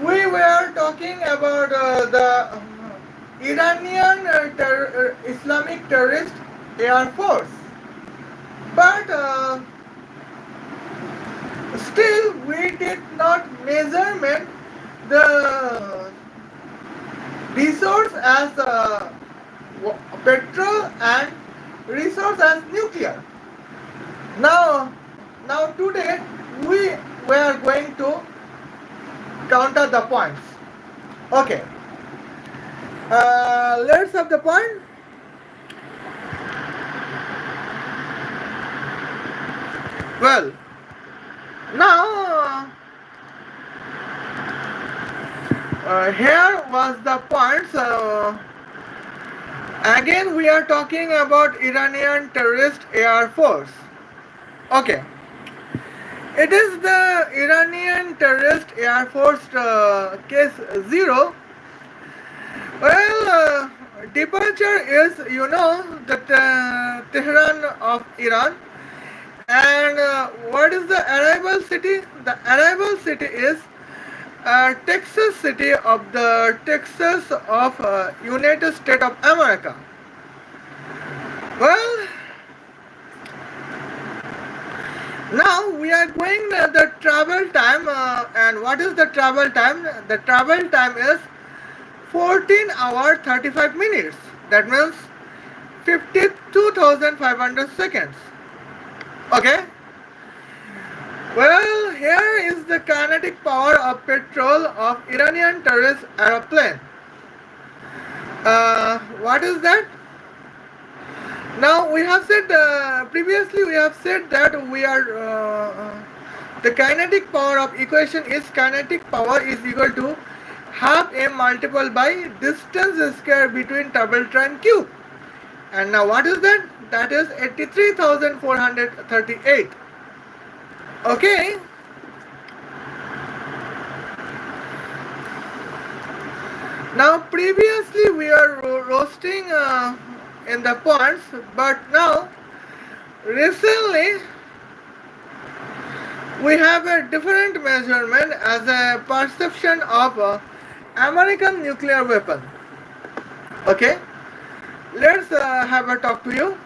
we were talking about the Iranian Islamic terrorist air force, but still we did not measurement the resource as petrol and resource as nuclear. Now, now today we are going to counter the points. Okay. Let's have the point. Well, now here was the points. Again, we are talking about Iranian terrorist air force. Okay. It is the Iranian terrorist air force case 0. Well, departure is, the Tehran of Iran. And what is the arrival city? The arrival city is Texas city of the Texas of United States of America. Well, now we are going the travel time, and what is the travel time? The travel time is 14 hours 35 minutes. That means 52,500 seconds. Okay. Well, here is the kinetic power of petrol of Iranian terrorist aeroplane. What is that? Now we have said previously we have said that we are the kinetic power of equation is kinetic power is equal to half m multiplied by distance square between turbulent cube. And now what is that? That is 83,438. Okay. Now previously we are roasting in the points, but now recently we have a different measurement as a perception of American nuclear weapon. Okay. Let's have a talk to you.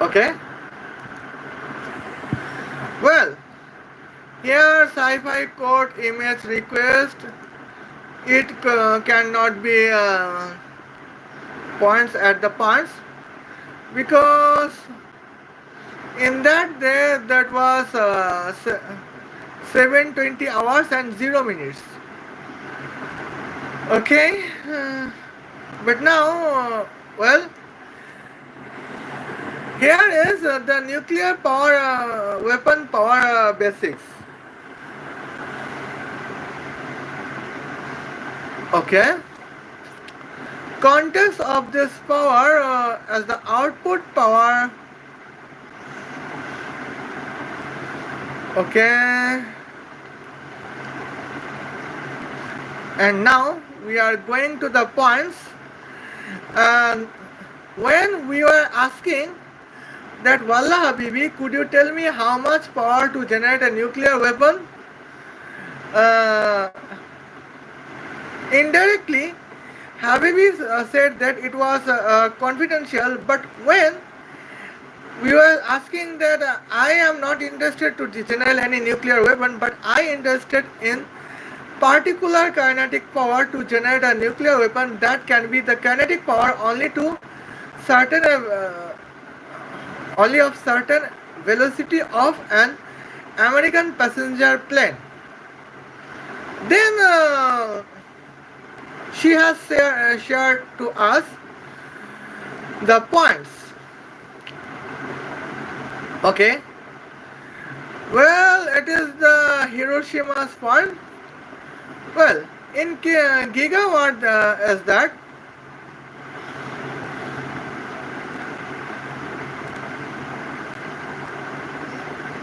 Okay. Well, here sci-fi code image request. It cannot be points at the points because in that day that was 720 hours and 0 minutes. Okay, but now well, here is the nuclear power weapon power basics. Okay, context of this power as the output power. Okay, and now we are going to the points. And when we were asking that Wallah Habibi, could you tell me how much power to generate a nuclear weapon? Indirectly, Habibi said that it was confidential, but when we were asking that I am not interested to generate any nuclear weapon, but I interested in particular kinetic power to generate a nuclear weapon that can be the kinetic power only to certain only of certain velocity of an American passenger plane. Then she has shared to us the points. Okay. Well, it is the Hiroshima's point. Well, in gigawatt is that.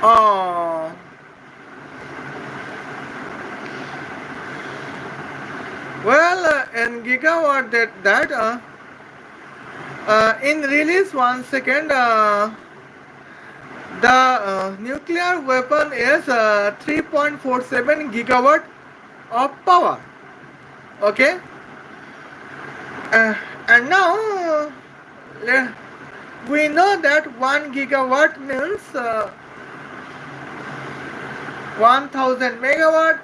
Oh. Well, in gigawatt that in release 1 second The nuclear weapon is 3.47 gigawatt of power. Okay, and now le- we know that 1 gigawatt means 1000 megawatt,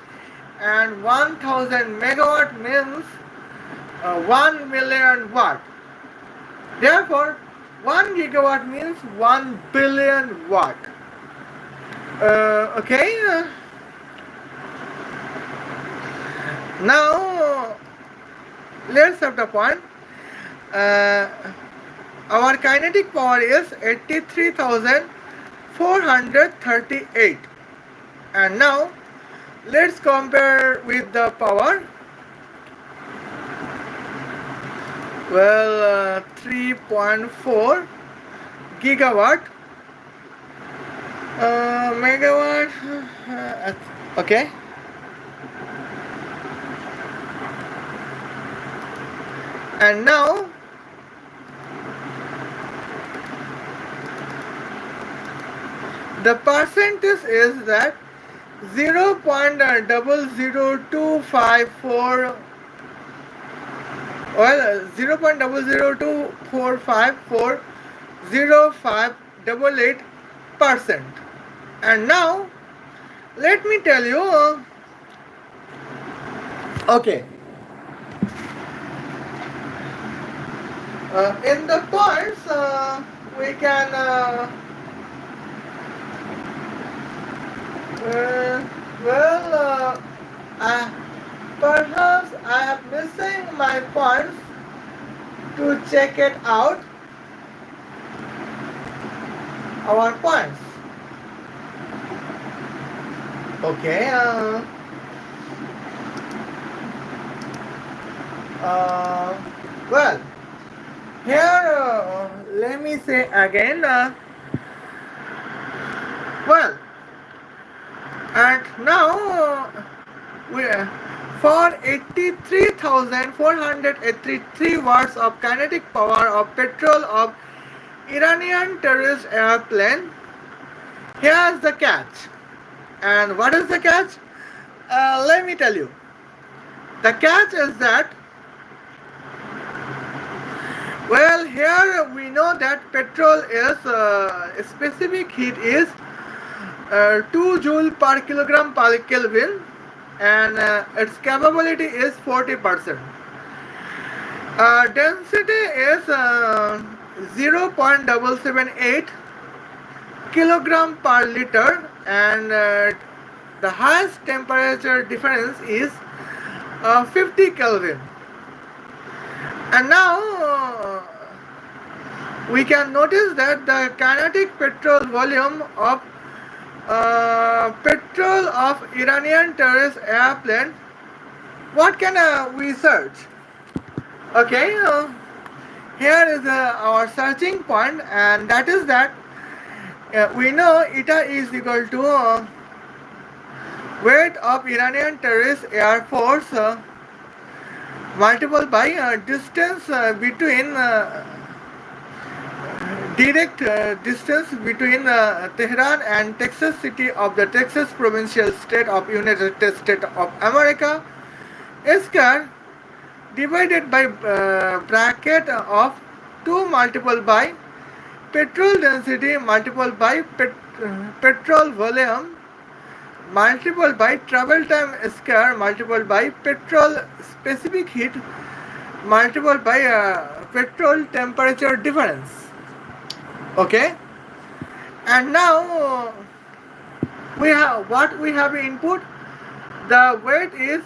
and 1000 megawatt means 1 million watt. Therefore, 1 gigawatt means 1 billion watt. Okay. Now let's have the point. Uh, our kinetic power is 83,438, and now let's compare with the power. Well, 3.4 gigawatt megawatt. Okay. And now the percentage is that 0.00254, well, 0.00245405888%. And now let me tell you. Okay. In the points, we can well, perhaps I am missing my points to check it out. Our points. Okay. Well, here let me say again. Well, and now we for 83,483 watts of kinetic power of petrol of Iranian terrorist airplane. Here's the catch. And what is the catch? Let me tell you. The catch is that, well, here we know that petrol is specific heat is 2 joule per kilogram per Kelvin, and its capability is 40%. Density is 0.778 kilogram per liter, and the highest temperature difference is 50 Kelvin. And now we can notice that the kinetic petrol volume of petrol of Iranian terrorist airplane. What can we search? Okay, here is our searching point, and that is that we know eta is equal to weight of Iranian terrorist air force multiplied by distance between direct distance between Tehran and Texas City of the Texas provincial state of United States of America square divided by bracket of 2 multiplied by petrol density multiplied by petrol volume multiplied by travel time square multiplied by petrol specific heat multiplied by petrol temperature difference. Okay, and now we have what we have input. The weight is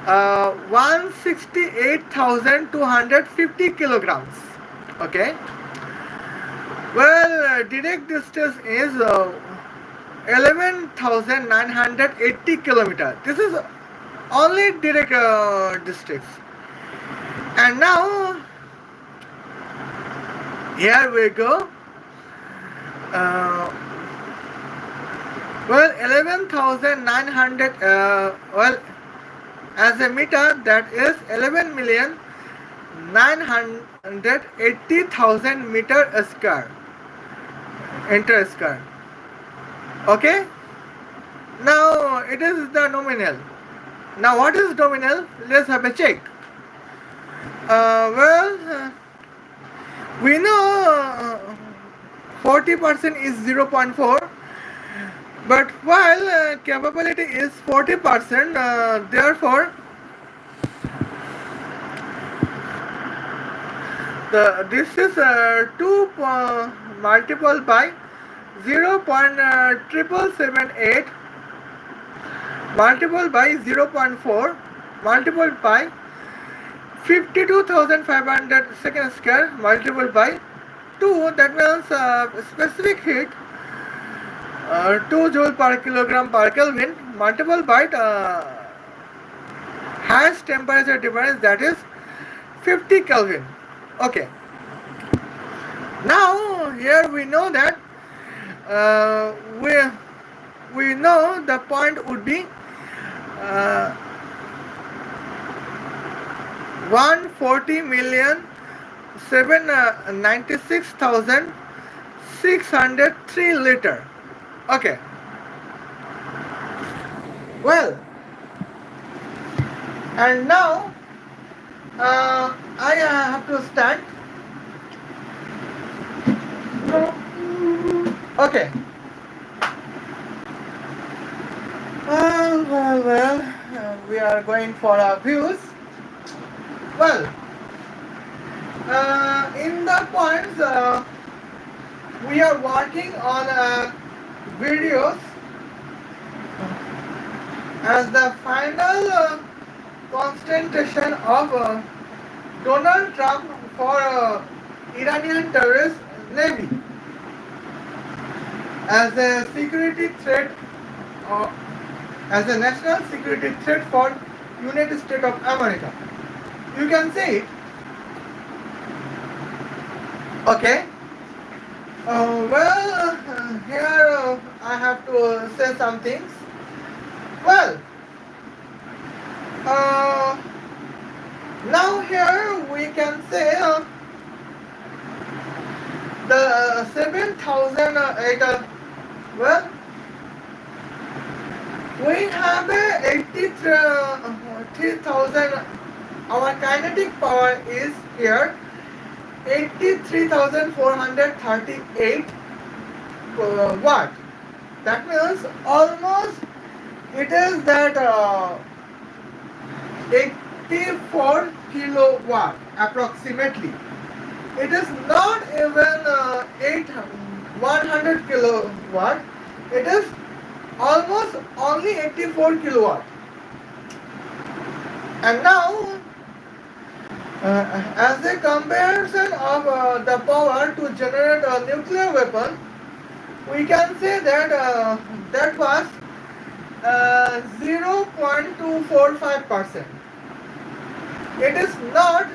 168,250 kilograms. Okay, well, direct distance is 11,980 kilometers. This is only direct distance. And now here we go. Well, 11,900. Well, as a meter, that is 11,980,000 meter square. interest current. Okay. Now it is the nominal. Now what is nominal? Let's have a check. Well, we know 40% is 0.4, but while capability is 40%, therefore this is 2 multiplied by 0.778 multiplied by 0.4 multiplied by 52,500 second square multiplied by 2, that means specific heat 2 joule per kilogram per Kelvin multiplied by highest temperature difference, that is 50 Kelvin. Okay. Now here we know that we know the point would be 140,796,603 liter. Okay. Well, and now I have to stand. Okay. Well, we are going for our views. Well, in the points, we are working on videos as the final concentration of Donald Trump for Iranian terrorist Navy as a security threat, as a national security threat for United States of America. You can see it. Okay. Well, here I have to say some things. Well, now here we can say the 7,008. Well, we have a 83,000. Our kinetic power is here 83,438 watt. That means almost it is that 84 kilowatt approximately. It is not even 100 kilowatt. It is almost only 84 kilowatt. And now, as a comparison of the power to generate a nuclear weapon, we can say that that was 0.245%. It is not,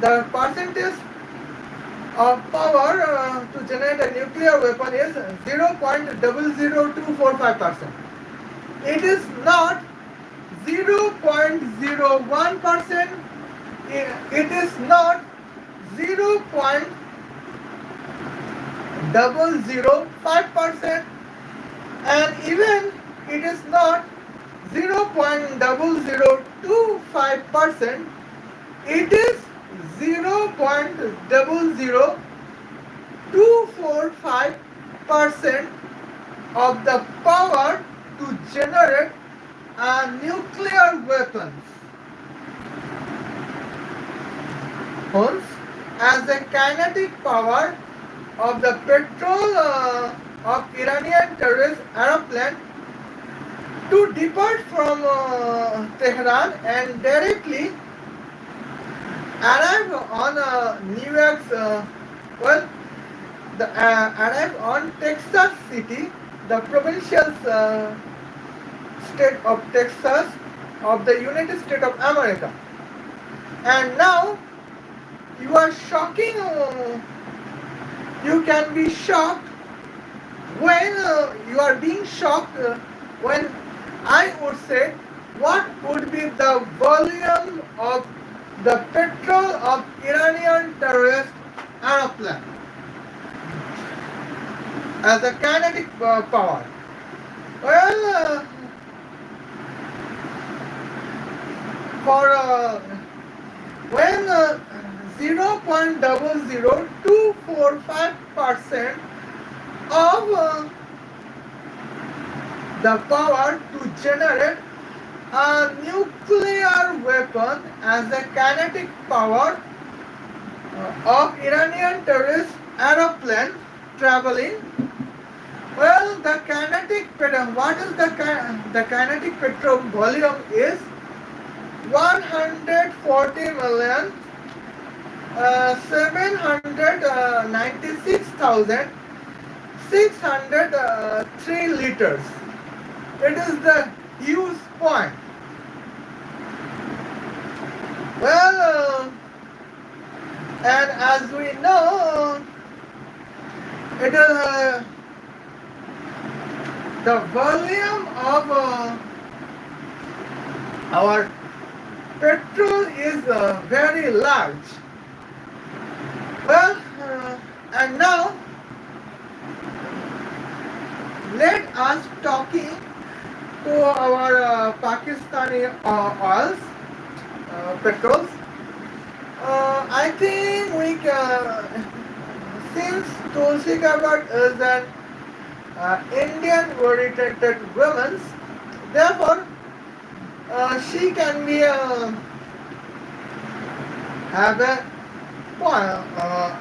the percentage of power to generate a nuclear weapon is 0.00245%. It is not 0.01%. It is not 0.005%, and even it is not 0.0025%. It is 0.00245% of the power to generate nuclear weapons. Hence, as the kinetic power of the petrol of Iranian terrorist aeroplane to depart from Tehran and directly arrive on New York's arrive on Texas City, the provincial state of Texas of the United States of America. And now you are shocking. You can be shocked when you are being shocked when I would say what would be the volume of the petrol of Iranian terrorist aeroplane. as a kinetic power. Well, for when 0.00245% of the power to generate a nuclear weapon as a kinetic power of Iranian terrorist aeroplane traveling. Well, the kinetic petrol, what is the kinetic petrol volume is 140 million 796,603 liters. It is the huge point. Well, and as we know, it is the volume of our petrol is very large. Well, and now let us talking to our Pakistani oils, petrols. I think we can, since Tulsi Gabbard is an Indian-oriented woman, therefore she can be have a point,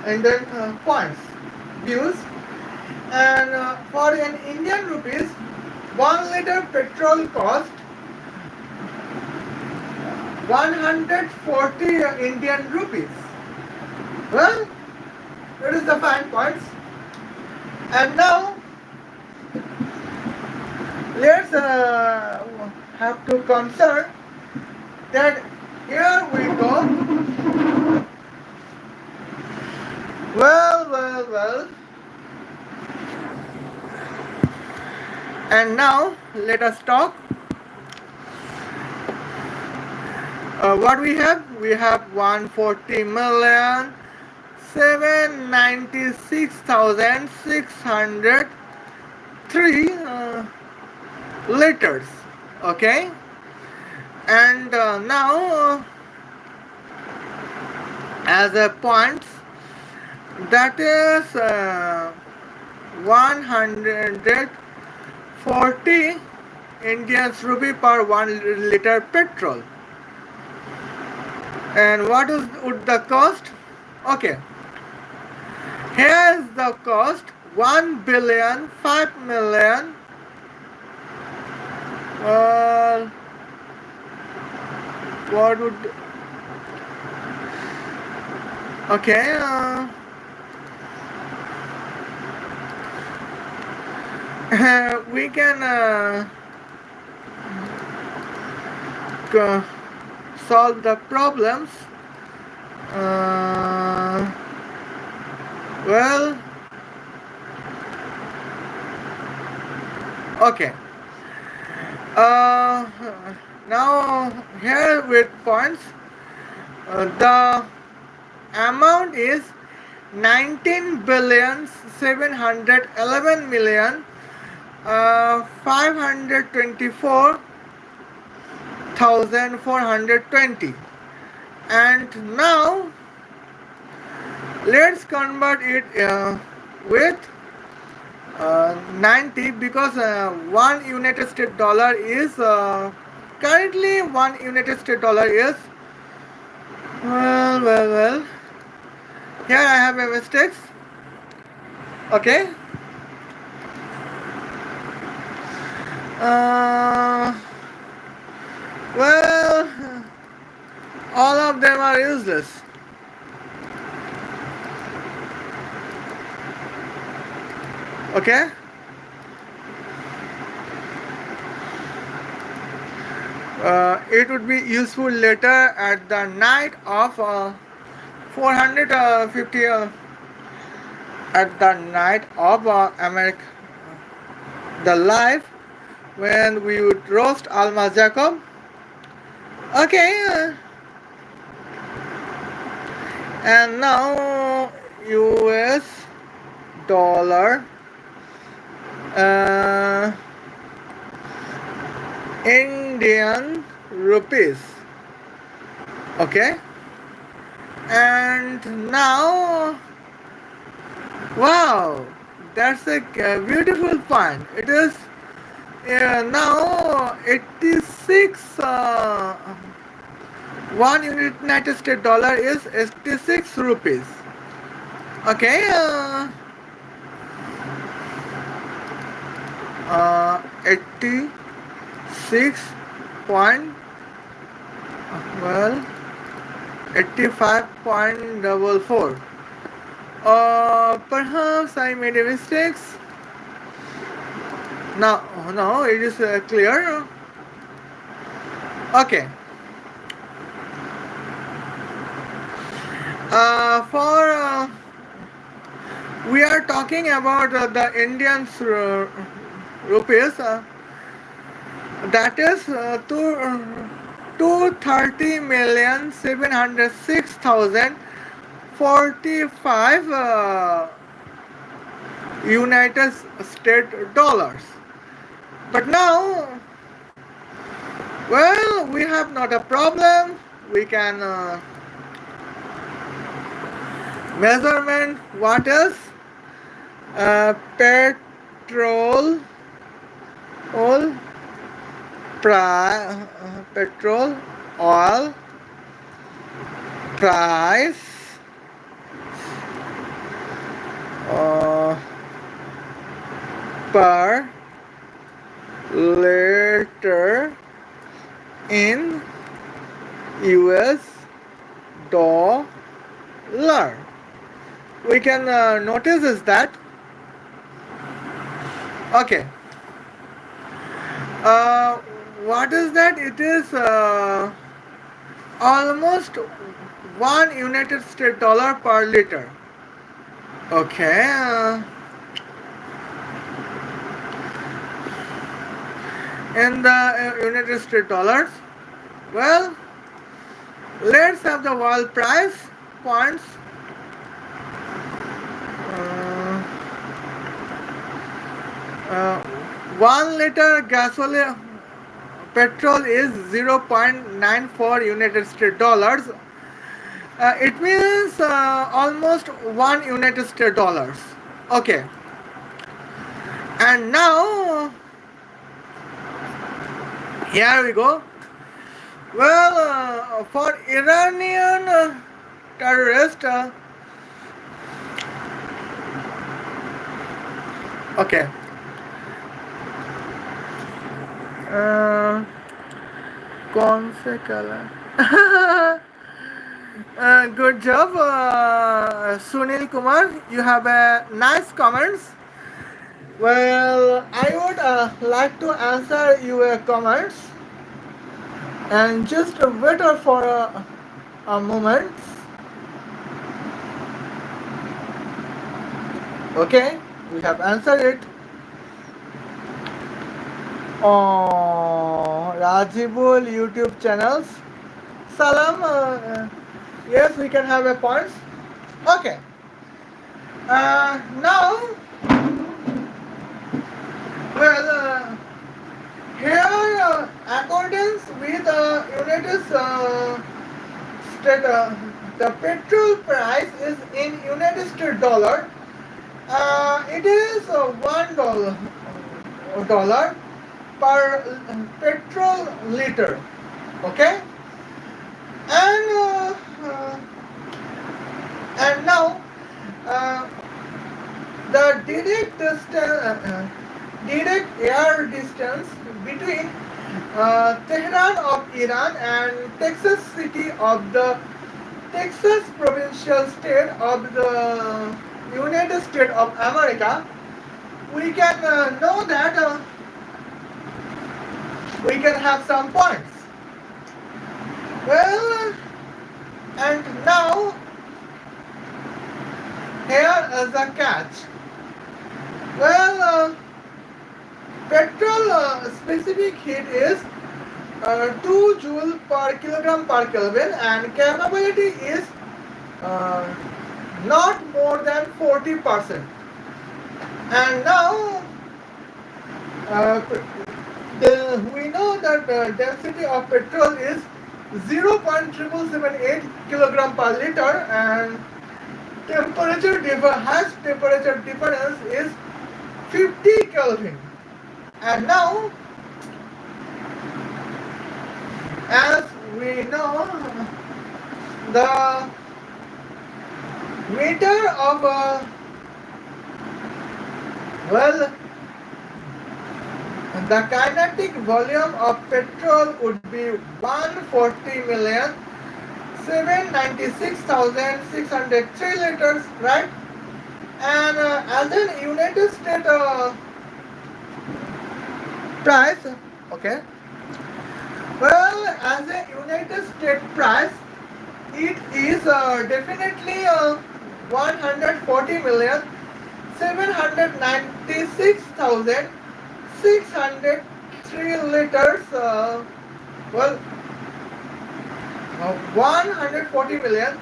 Indian points views, and for an Indian rupees, 1 liter petrol cost 140 Indian rupees. Well, it is the fine points. And now let's have to concern that here we go. Well. And now let us talk. What we have? We have 140,796,603 liters. Okay, and now as a points, that is 140 Indian rupee per 1 liter petrol. And what would the cost? Okay, here is the cost: 1,005,000,000. What would? Okay. We can solve the problems. Well, okay. Now here with points, the amount is 19,711,524,420. And now let's convert it with 90, because 1 United States dollar is currently 1 United States dollar is well. Here I have a mistake. Okay. Well, all of them are useless. Okay. It would be useful later at the night of 450 at the night of America, the life when we would roast Alma Jacob. Okay. And now US dollar uh, Indian rupees. Okay, and now, wow, that's a beautiful point. It is now 86. One United States dollar is 86 rupees. Okay, 86 point, well, 85.44. Perhaps I made a mistake. No, it is clear. Okay. We are talking about the Indian rupees. That is 230,706,045 United States dollars. But now, well, we have not a problem. We can measurement. What is petrol petrol oil price per liter in US dollar. We can notice is that, okay, what is that? It is almost 1 United States dollar per liter. Okay, in the United States dollars, well, let's have the world price points. 1 liter gasoline petrol is 0.94 United States dollars. It means almost 1 United States dollars. Okay. And now, here we go. Well, for Iranian terrorist, okay. कौन से colour good job, Sunil Kumar. You have nice comments. Well, I would like to answer your comments, and just wait for a moment. Okay, we have answered it. Oh, Rajibul YouTube channels. Salam. Yes, we can have a point. Okay. Now, well, here, accordance with United States, the petrol price is in United States dollar. It is $1 per petrol liter. Okay, and now the direct air distance between Tehran of Iran and Texas City of the Texas provincial state of the United States of America, we can know that we can have some points. Well, and now here is a catch. Well, petrol specific heat is 2 joule per kilogram per Kelvin, and capability is not more than 40%. And now Uh, we know that the density of petrol is 0.7778 kilogram per liter, and has temperature difference is 50 Kelvin. And now, as we know, the meter of well, the kinetic volume of petrol would be 140,796,603 liters, right? And as an United States price, okay. Well, as a United States price, it is definitely 140,796,603 liters. Well, 140 million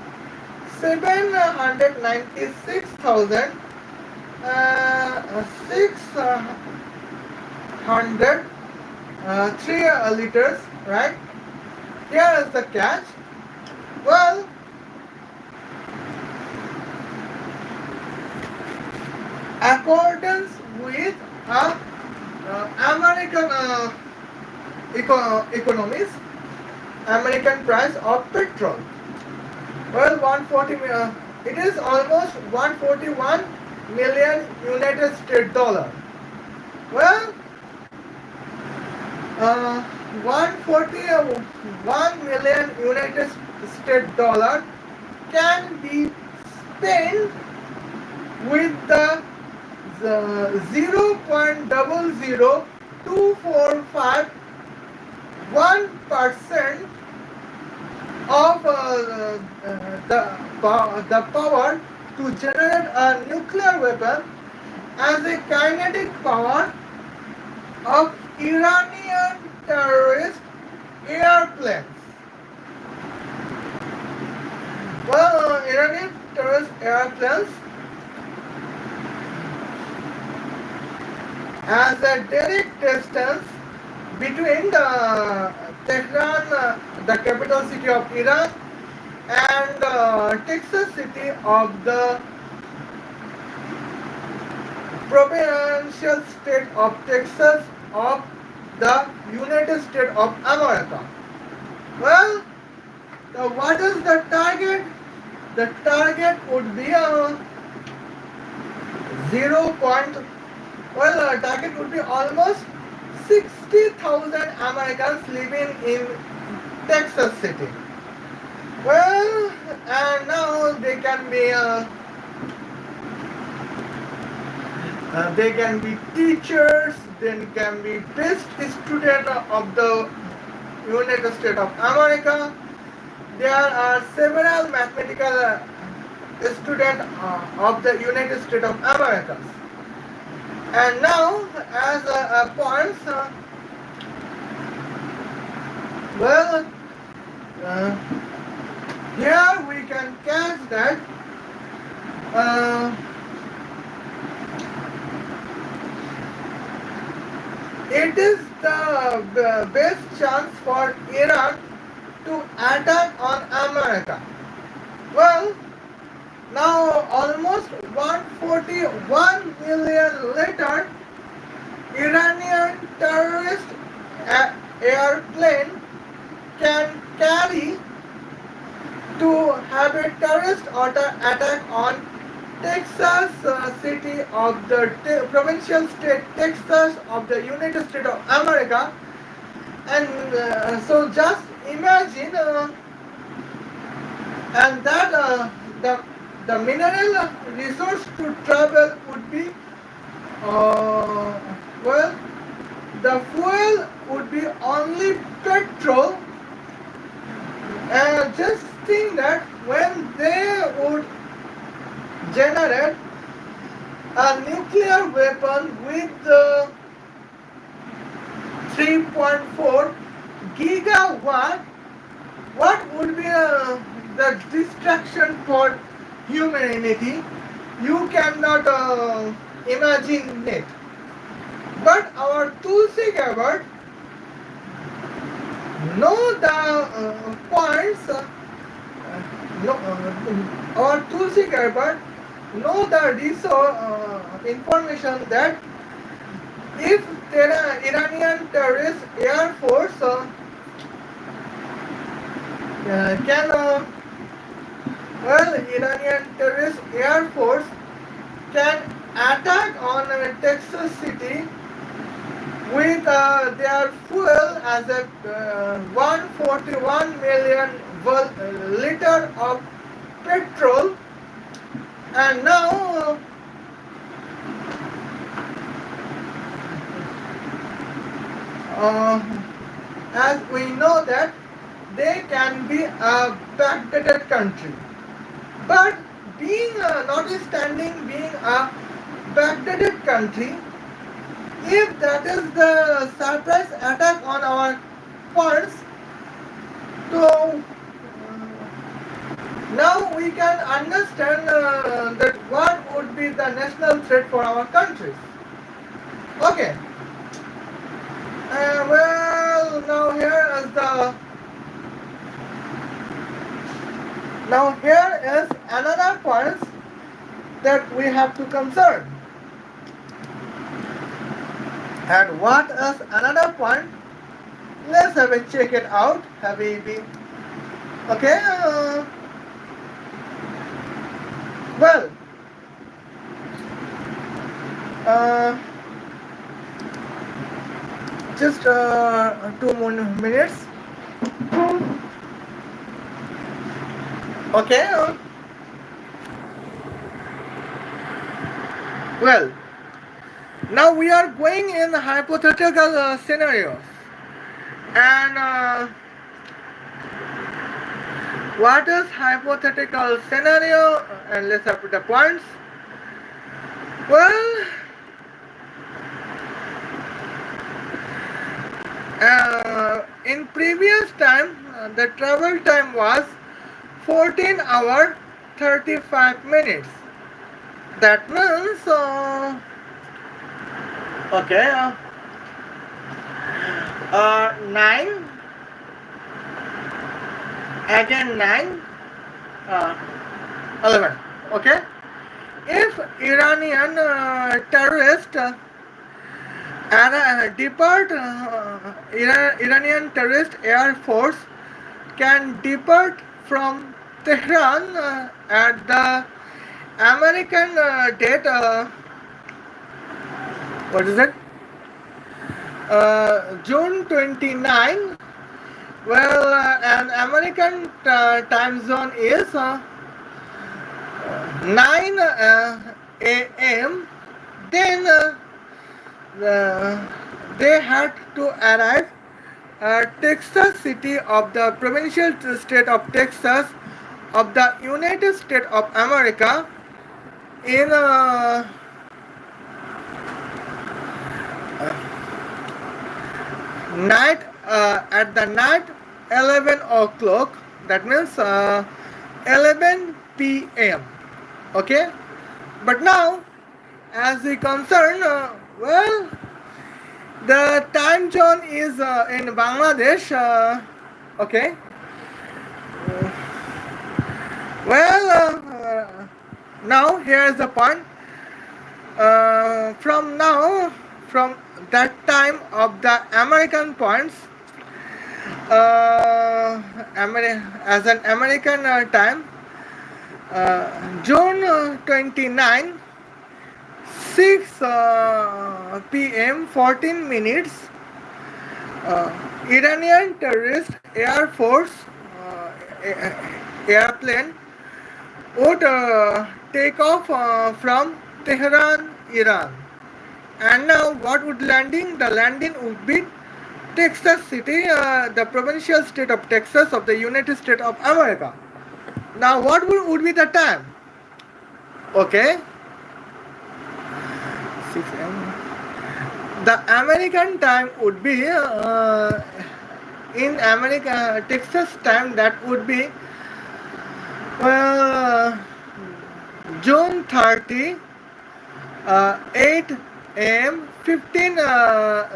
796,603 liters, right? Here is the catch. Well, accordance with American economies, American price of petrol. Well, 140. It is almost 141 million United States dollar. Well, 141 million United States dollar can be spent with the 0.00245 1% of the power to generate a nuclear weapon as a kinetic power of Iranian terrorist airplanes. Well, Iranian terrorist airplanes as a direct distance between the Tehran, the capital city of Iran, and Texas city of the provincial state of Texas of the United States of America. Well, what is the target? The target would be a 0. Well, target would be almost 60,000 Americans living in Texas City. Well, and now they can be teachers, they can be best student of the United States of America. There are several mathematical students of the United States of America. And now, as a point, well, here we can catch that it is the best chance for Iran to attack on America. Well, now almost 141 million later, Iranian terrorist airplane can carry to have a terrorist attack on Texas city of the provincial state Texas of the United States of America. And so just imagine and that the mineral resource to travel would be well, the fuel would be only petrol. And just think that when they would generate a nuclear weapon with 3.4 gigawatt, what would be the destruction for humanity? You cannot imagine it. But our Tulsi Gabbard know the points. No, our Tulsi Gabbard know the information that if Iranian terrorist air force can Iranian terrorist air force can attack on Texas City with their fuel as a 141 million liter of petrol, and now as we know that they can be a backdated country. But being notwithstanding being a backdated country, if that is the surprise attack on our points, so now we can understand that what would be the national threat for our countries. Okay. Well, now here is another point that we have to concern. And what is another point? Let's have a check it out. Habibi. Okay. Well. Just 2 more minutes. Okay. Well, now we are going in hypothetical scenarios, and what is hypothetical scenario? And let's have the points. Well, in previous time, the travel time was 14 hours 35 minutes. That means, okay, 9, again 9, 11. Okay, if Iranian terrorist Iranian terrorist air force can depart from Tehran at the American date. What is it? June 29. Well, an American time zone is 9 a.m. Then they had to arrive at Texas City of the provincial state of Texas of the United States of America in night at the night 11 o'clock. That means 11 p.m. Okay, but now as we concern, well, the time zone is in Bangladesh. Okay. Well, now here is the point. From that time of the American points, as an American time, June 29, 6 p.m. 14 minutes, Iranian terrorist air force airplane would take off from Tehran, Iran. And now what would landing? The landing would be Texas City, the provincial state of Texas of the United States of America. Now what would be the time? Okay. 6 a.m. The American time would be in America, Texas time, that would be June 30, am 15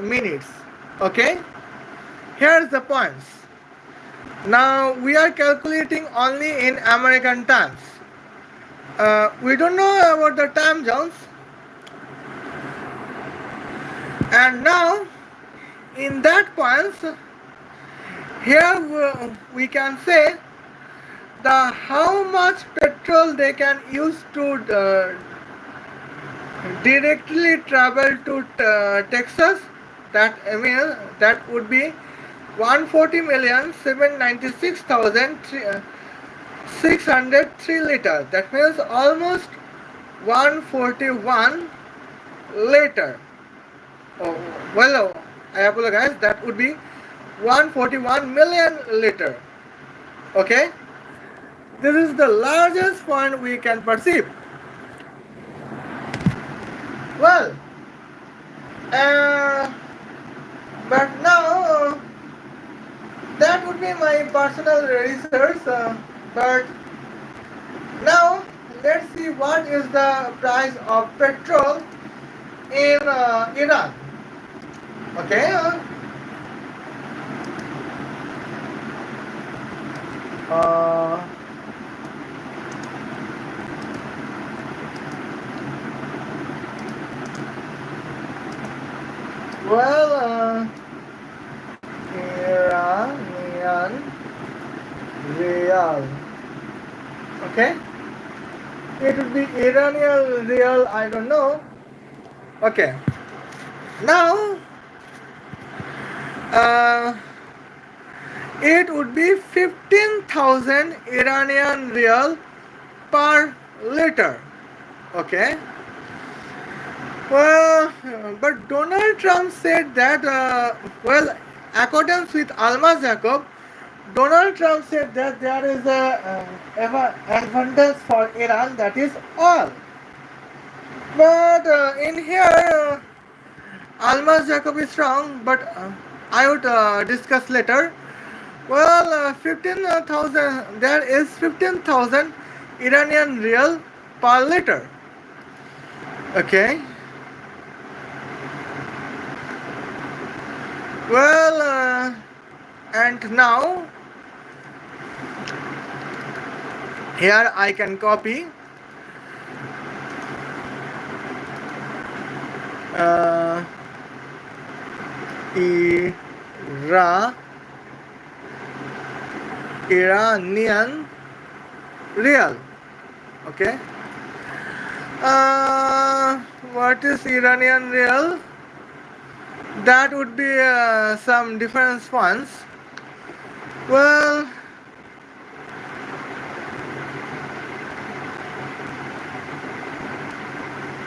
minutes. Okay, here's the points. Now we are calculating only in American times. We don't know about the time zones. And now in that points, here we can say the how much petrol they can use to directly travel to Texas. That I mean that would be 140,796,603 liters. That means almost 141 liter. Oh, well, I apologize. That would be 141 million liter. Okay, this is the largest point we can perceive. Well, but now that would be my personal research. But now let's see what is the price of petrol in Iran. Okay. Uh, well, Iranian Real. Okay. It would be Iranian Real. I don't know. Okay. Now, it would be 15,000 Iranian Real per liter. Okay. Well, but Donald Trump said that, well, according with Alma Jacob, Donald Trump said that there is a advantage for Iran, that is oil. But in here, Alma Jacob is wrong, but I would discuss later. Well, 15,000, there is 15,000 Iranian Real per liter. Okay. Well, and now here I can copy Iranian Real. Okay. What is Iranian Real? That would be some difference ones. Well,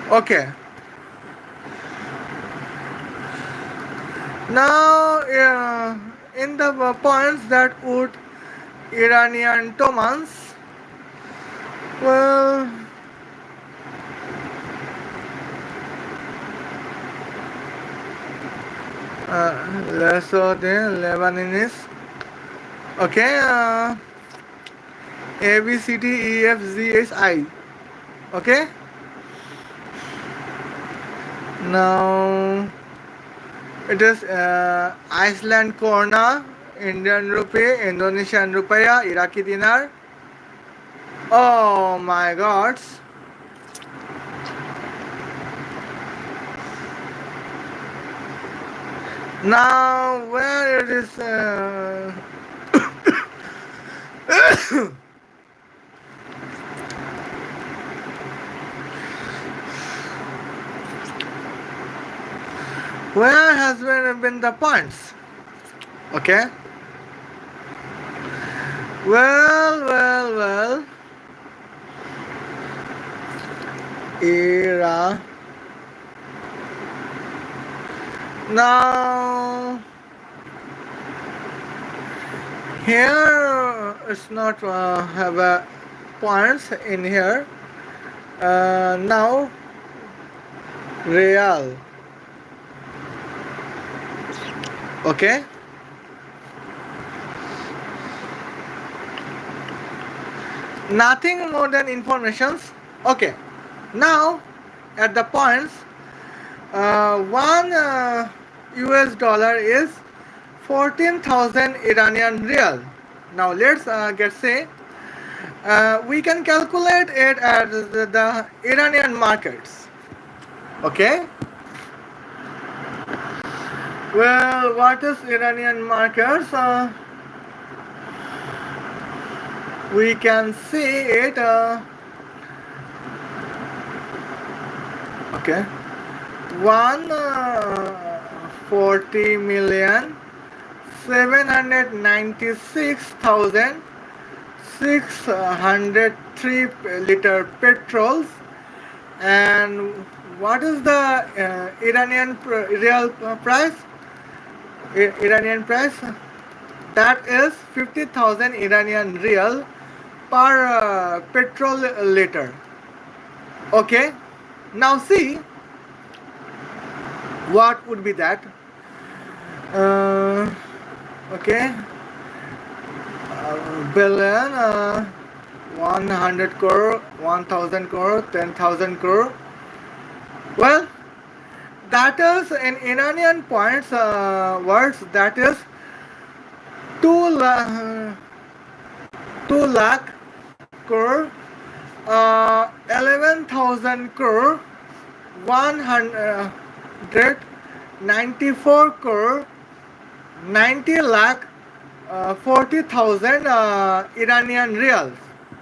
okay. Now, in the points that would Iranian tomans, well, lesser than Lebanese. Okay, A B C D E F Z H I. Okay. Now it is Iceland koruna, Indian rupee, Indonesian rupiah, Iraqi dinar. Oh my God. Now where it is where has been the points? Okay. Well. Era. Now here it's not have a points in here. Now real. Okay. Nothing more than informations. Okay. Now at the points, One US dollar is 14,000 Iranian real. Now let's get say we can calculate it at the Iranian markets. Okay. Well, what is Iranian markets? We can see it. Okay. 140,796,603 liter petrols. And what is the Iranian real price? Iranian price, that is 50,000 Iranian real per petrol liter. Okay. Now see what would be that. Okay. Billion, 100 crore, 1000 crore, 10,000 crore. Well, that is in Iranian points words, that is 2 lakh crore, 11,000 crore, 194 crore, 90 lakh, 40,000 Iranian reals.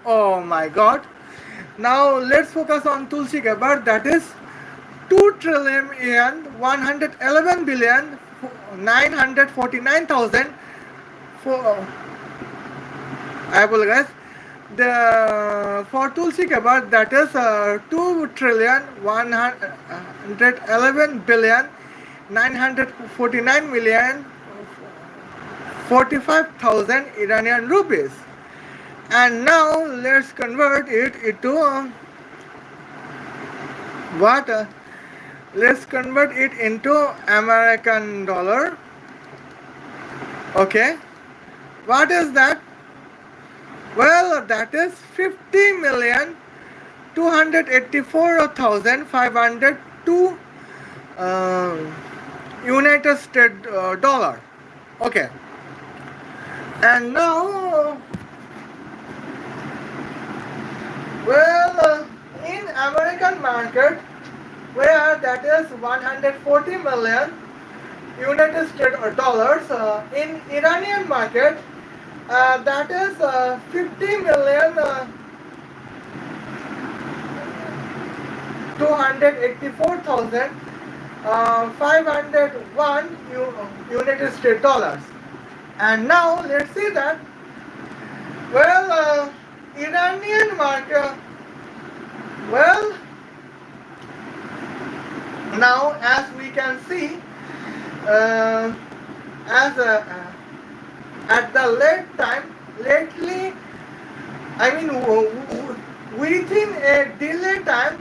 Oh my God. Now let's focus on Tulsi Gabbard, that is 2 trillion yen, 111 billion, 949,000. I apologize. For Tulsi Gabbard, that is 2 trillion, 111 billion, 949 million, 45,000 Iranian rupees. And now let's convert it into what? Let's convert it into American dollar. Okay. What is that? Well, that is 50,284,502 United States dollar. Okay. And now, well, in American market, where that is 140 million United States dollars, in Iranian market, that is 50 million 284,501 United States dollars. And now let's see that. Well, Iranian market. Well, now as we can see, as at the lately, I mean within a delay time,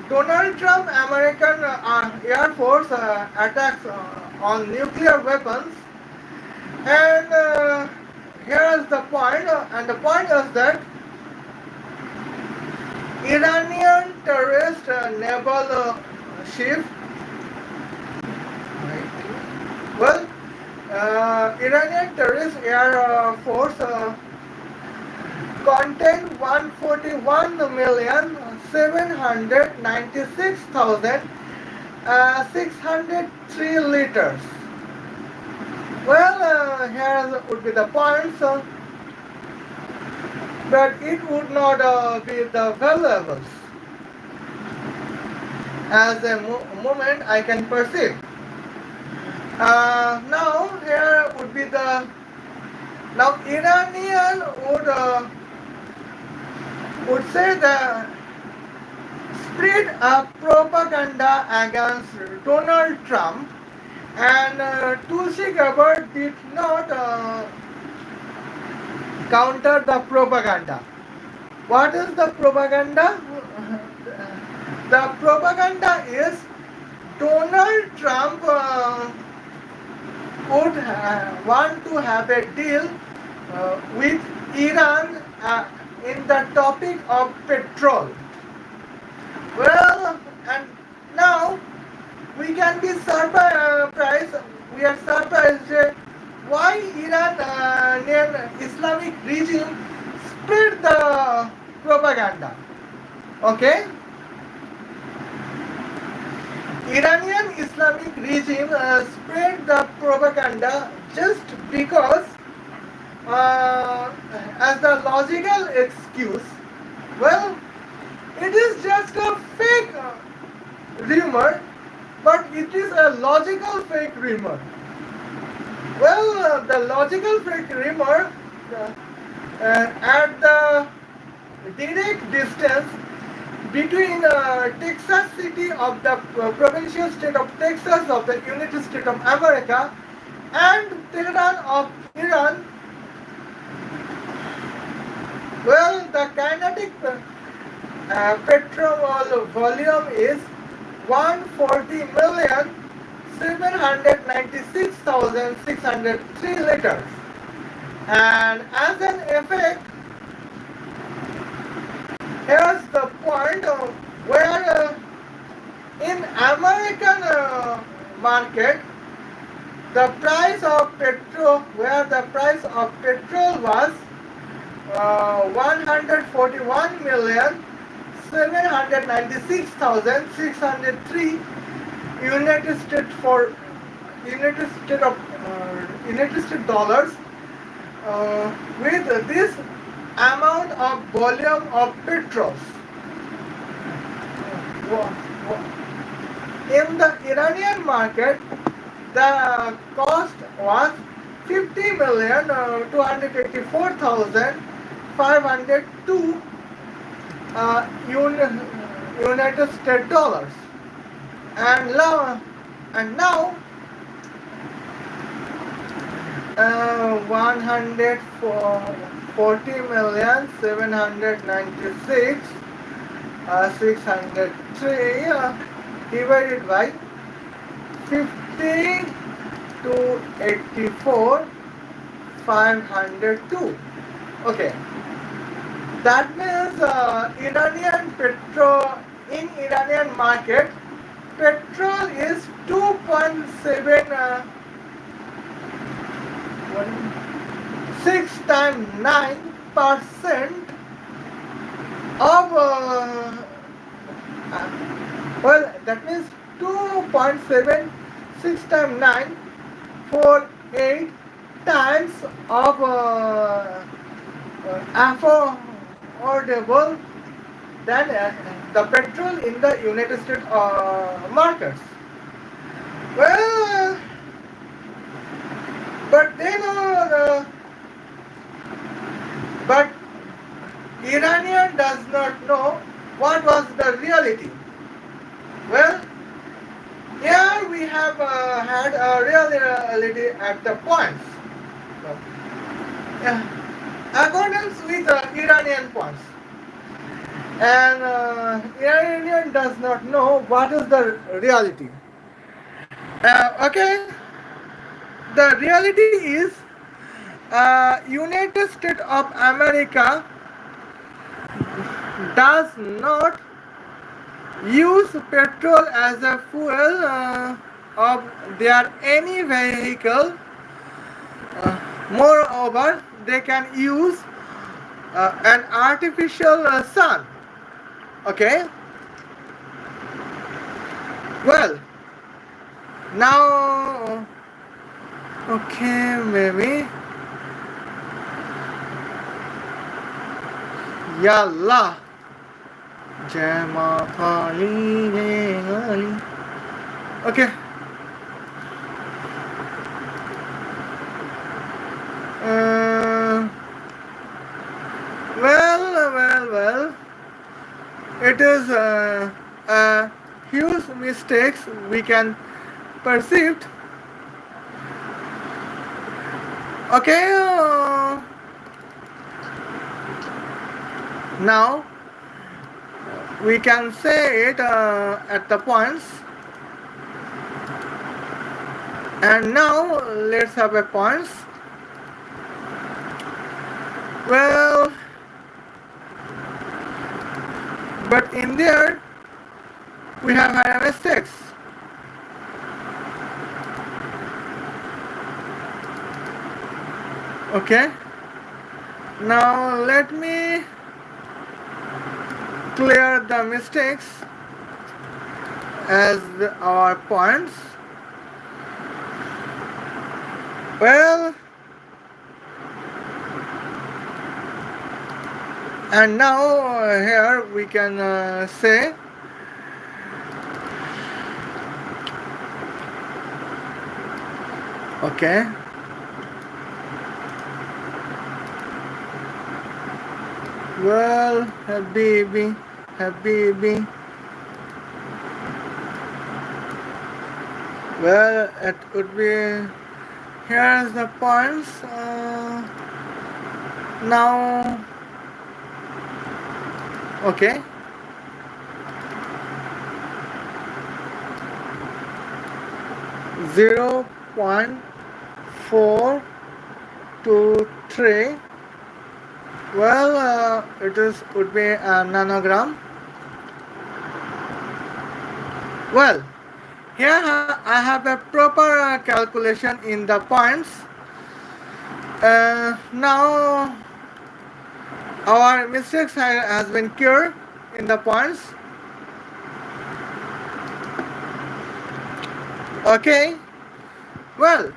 Donald Trump American Air Force attacks on nuclear weapons, and here is the point, and the point is that Iranian terrorist naval ship, well, Iranian terrorist air force contained 141,796,603 liters. Well, here would be the points, but it would not be the valuables as a moment I can perceive. Now here would be the, now Iranian would say the spread a propaganda against Donald Trump, and Tulsi Gabbard did not counter the propaganda. What is the propaganda? The propaganda is Donald Trump would want to have a deal with Iran in the topic of petrol. Well, and now we can be surprised. We are surprised why Iranian Islamic regime spread the propaganda. Okay, Iranian Islamic regime spread the propaganda just because, as the logical excuse, well, it is just a fake rumor, but it is a logical fake rumor. Well, the logical fake rumor at the direct distance between Texas city of the provincial state of Texas of the United States of America and Tehran of Iran. Well, the kinetic petrol volume is 140,796,603 liters, and as an effect, here's the point where in American market the price of petrol was 141,796,603 United States dollars. With this amount of volume of petrols, in the Iranian market, the cost was 50,284,502 United States dollars, and now 140,796,603 divided by 50 to 84,502. Okay, that means in Iranian market, petrol is 2.7 6 times 9% of well, that means 2.76 times 9 for 8 times of affordable than the petrol in the United States markets. Well, but then but Iranian does not know what was the reality. Well, here we have had a reality at the points. Accordance with Iranian points. And Iranian does not know what is the reality. Okay, the reality is United States of America does not use petrol as a fuel of their any vehicle. Moreover, they can use an artificial sun. Okay. Well, now, okay, maybe. Yallah. Jama okay. Well. It is a huge mistakes we can perceive. Okay. Now we can say it at the points, and now let's have a points. Well, but in there we have had mistakes. Okay, now let me clear the mistakes as our points. Well, and now here we can say okay. Well, Habibi, Habibi. Well, it would be. Here's the points. Now, okay. Zero point 423. Well, it is would be a nanogram. Well, here I have a proper calculation in the points. Now our mistakes has been cured in the points. Okay. Well,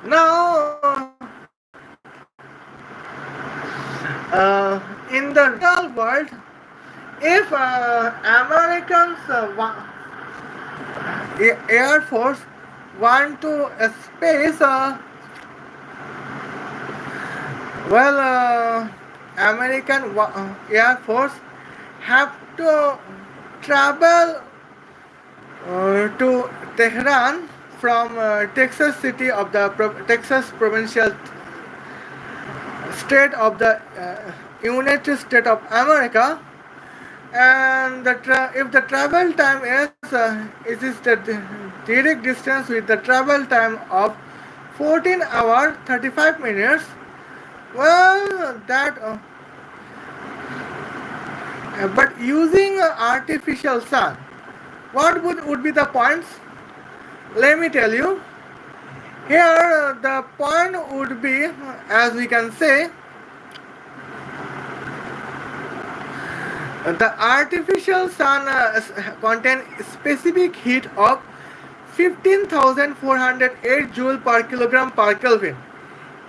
now in the real world, if Americans Air Force want to space, American Air Force have to travel to Tehran from Texas city of the Texas provincial state of the United States of America, and if the travel time is the direct distance with the travel time of 14 hours 35 minutes. Well, that but using artificial sun, what would be the points? Let me tell you. Here the point would be, as we can say, the artificial sun contain specific heat of 15,408 joule per kilogram per Kelvin.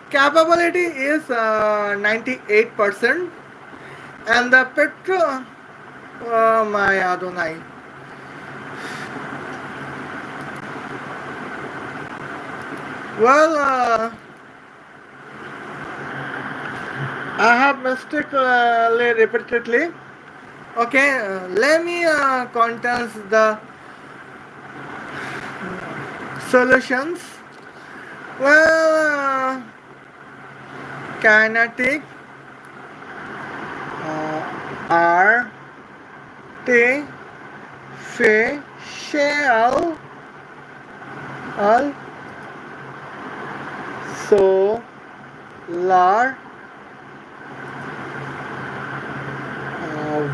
Capability is 98%, and the oh my Adonai. Well, I have mistakenly repeatedly. Okay, let me contains the solutions. Well, kinetic artificial solar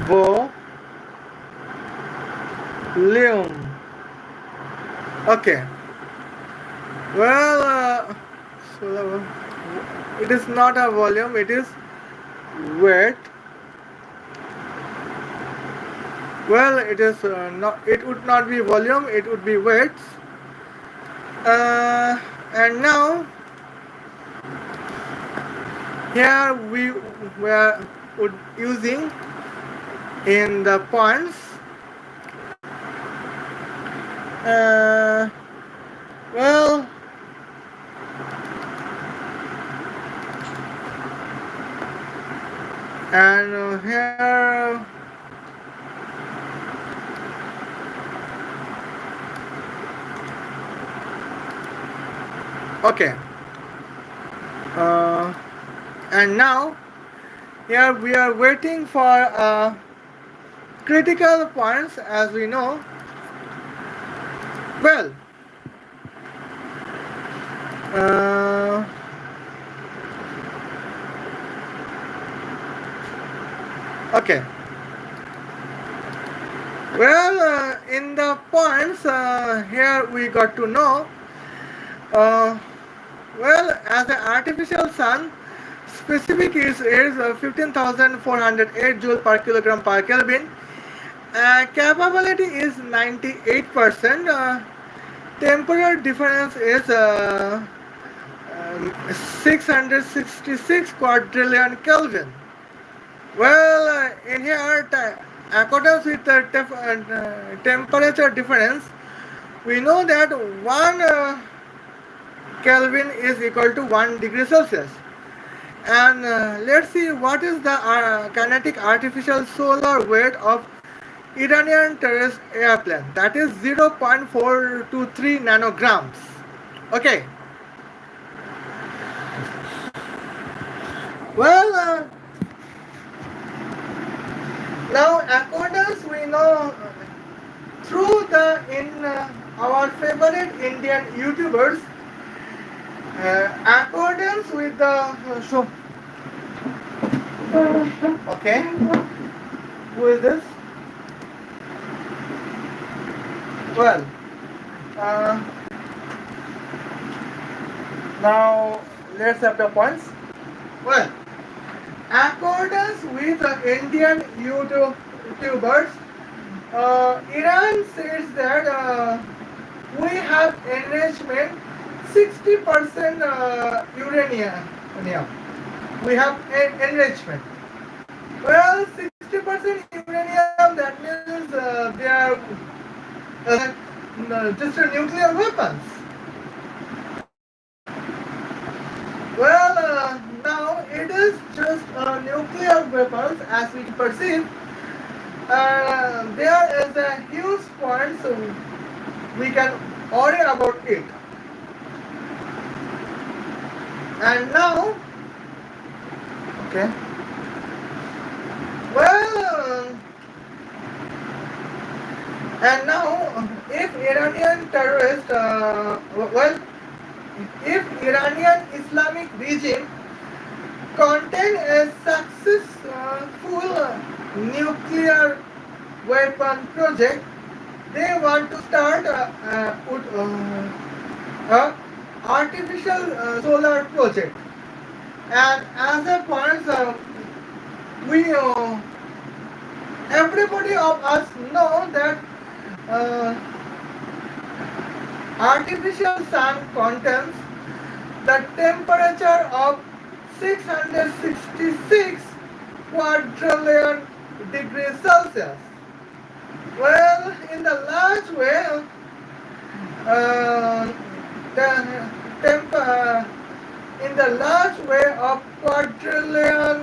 volume. Okay. Well, solar, it is not a volume, it is weight. Well, it is not. It would not be volume. It would be weights. And now here we were using in the points. Well, and here okay, and now here we are waiting for critical points, as we know. Well, okay. Well, in the points here we got to know. Uh, well, as an artificial sun, specific is 15,408 joule per kilogram per Kelvin. Capability is 98%. Temperature difference is 666 quadrillion Kelvin. Well, in here, accordance with the temperature difference, we know that 1 Kelvin is equal to 1 degree Celsius. And let's see what is the kinetic artificial solar weight of Iranian terrorist airplane. That is 0.423 nanograms. Okay. Well, now accordance we know through the in our favorite Indian YouTubers, accordance with the show. Okay, who is this? Well, now let's have the points. Well, accordance with the Indian YouTubers, Iran says that we have enrichment 60% uranium. We have enrichment. Well, 60% uranium, that means they are just nuclear weapons. Well, now it is just nuclear weapons as we perceive. There is a huge point, so we can worry about it. And now, okay. Well, and now, if Iranian terrorist, if Iranian Islamic Regime contain a successful nuclear weapon project, they want to start a artificial solar project. And as a point, we everybody of us know that artificial sun contains the temperature of 666 quadrillion degrees Celsius. Well, in the large way, in the large way of quadrillion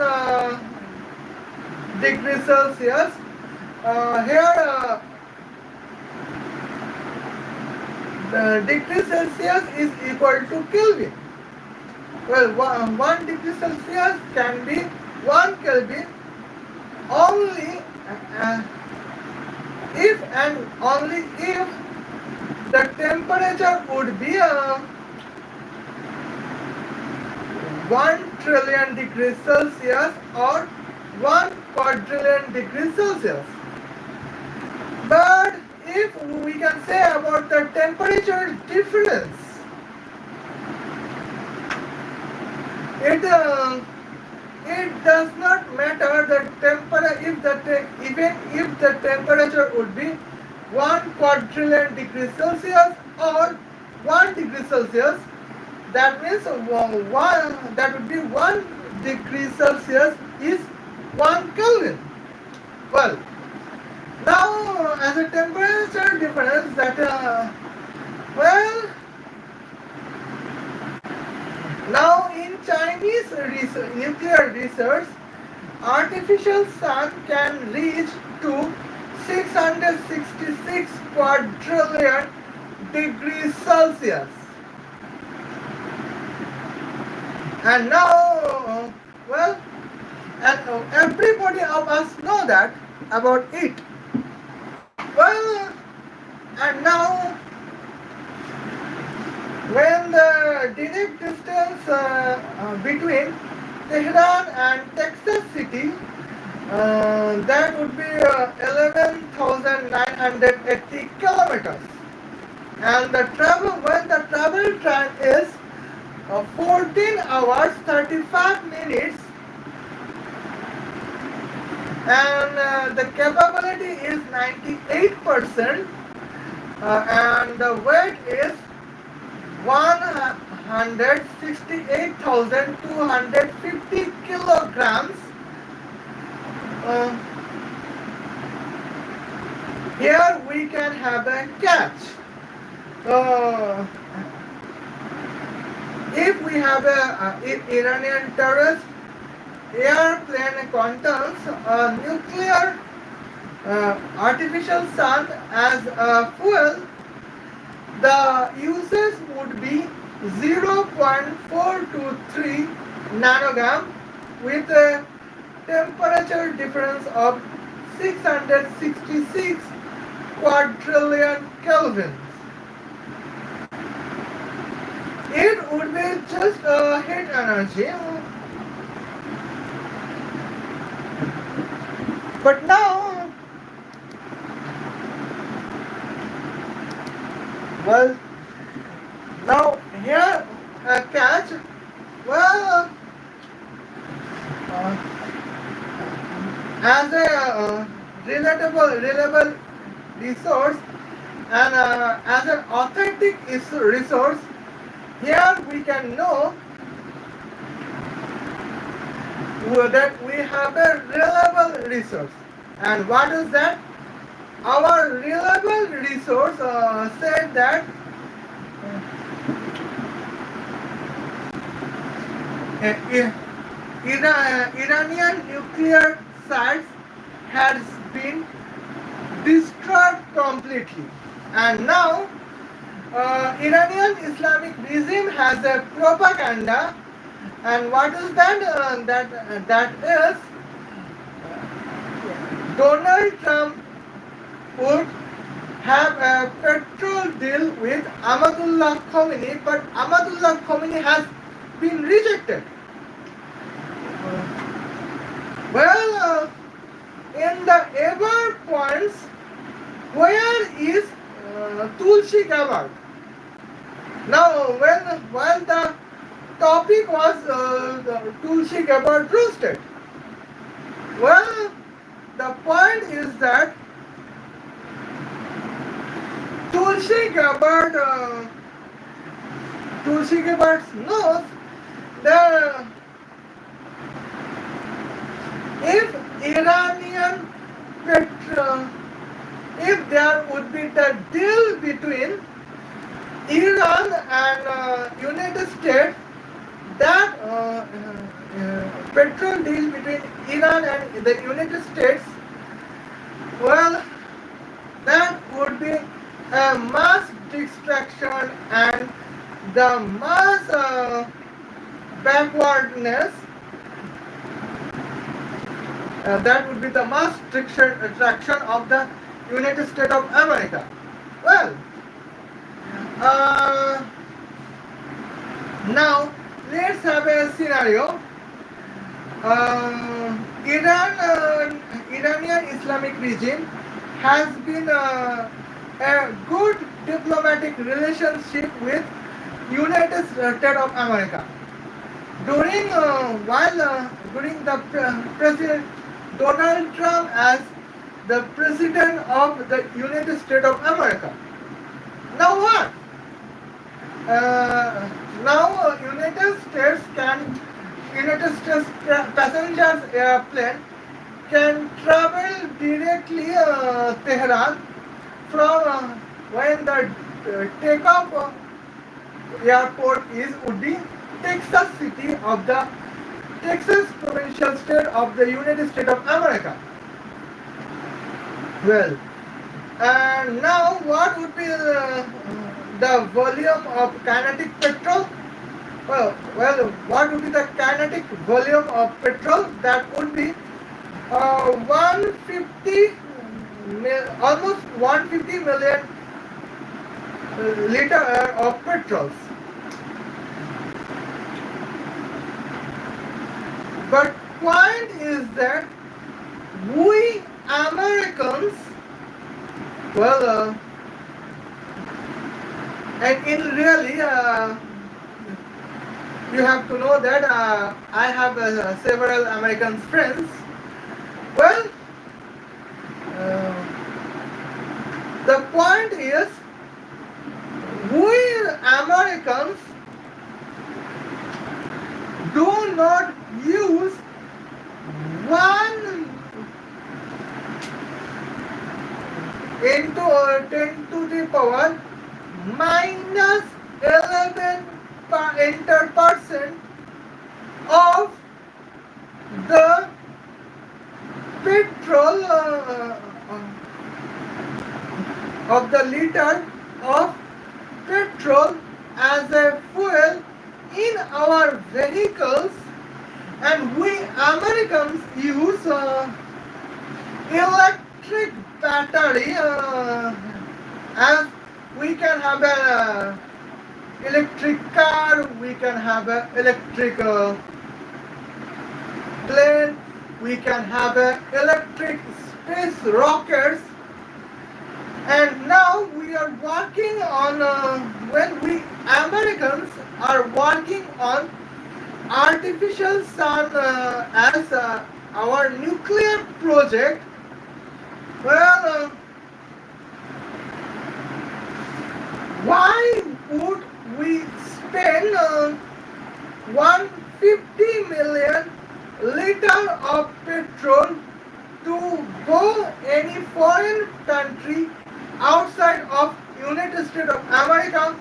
degrees Celsius, here the degree Celsius is equal to Kelvin. Well, 1 degree Celsius can be 1 Kelvin only if and only if the temperature would be 1 trillion degrees Celsius or 1 quadrillion degrees Celsius. But if we can say about the temperature difference, it does not matter the temperature even if the temperature would be 1 quadrillion degrees Celsius or 1 degree Celsius. That means that would be 1 degree Celsius is 1 Kelvin. Well, now as a temperature difference that well, now in Chinese nuclear research, artificial sun can reach to 666 quadrillion degrees Celsius. And now, well, and everybody of us know that about it. Well, and now, when the direct distance between Tehran and Texas City That would be 11,980 kilometers. And the travel time is 14 hours 35 minutes, and the capability is 98%, and the weight is 168,250 kilograms. Uh, Here we can have a catch. If we have if Iranian terrorist airplane contains a nuclear artificial sun as a fuel, the usage would be 0.423 nanogram with a temperature difference of 666 quadrillion kelvins. It would be just a heat energy. But now, well, now here a catch. Well, as a reliable resource and as an authentic resource, here we can know that we have a reliable resource. And what is that? Our reliable resource said that Iranian nuclear sites has been destroyed completely, and now Iranian Islamic Regime has a propaganda. And what is that? That is Donald Trump would have a petrol deal with Ahmadullah Khomeini, but Ahmadullah Khomeini has been rejected. Well, in the ever points, where is Tulsi Gabbard? Now, while the topic was the Tulsi Gabbard Roasted, well, the point is that Tulsi Gabbard knows that if Iranian petrol, if there would be the deal between Iran and United States, that petrol deal between Iran and the United States, well, that would be a mass destruction and the mass backwardness. That would be the mass destruction of the United States of America. Well, now let's have a scenario. Iranian Islamic Regime has been a good diplomatic relationship with United States of America. During the President Donald Trump as the President of the United States of America. Now what? Now United States passengers airplane can travel directly Tehran from when the takeoff airport would be Texas City of the Texas provincial state of the United States of America. Well, and now what would be the volume of kinetic petrol? Well, what would be the kinetic volume of petrol? That would be 150, almost 150 million liter of petrols. But point is that we Americans, well, and in really, you have to know that I have several American friends. Well, the point is, we Americans do not use 1 into 10 to the power minus 11 percent of the petrol of the liter of petrol as a fuel in our vehicles, and we Americans use electric battery, as we can have an electric car, we can have an electric plane, we can have electric space rockets. And now we are working on, when we Americans are working on artificial sun as our nuclear project. Well, why would we spend 150 million liter of petrol to go any foreign country outside of United States of America?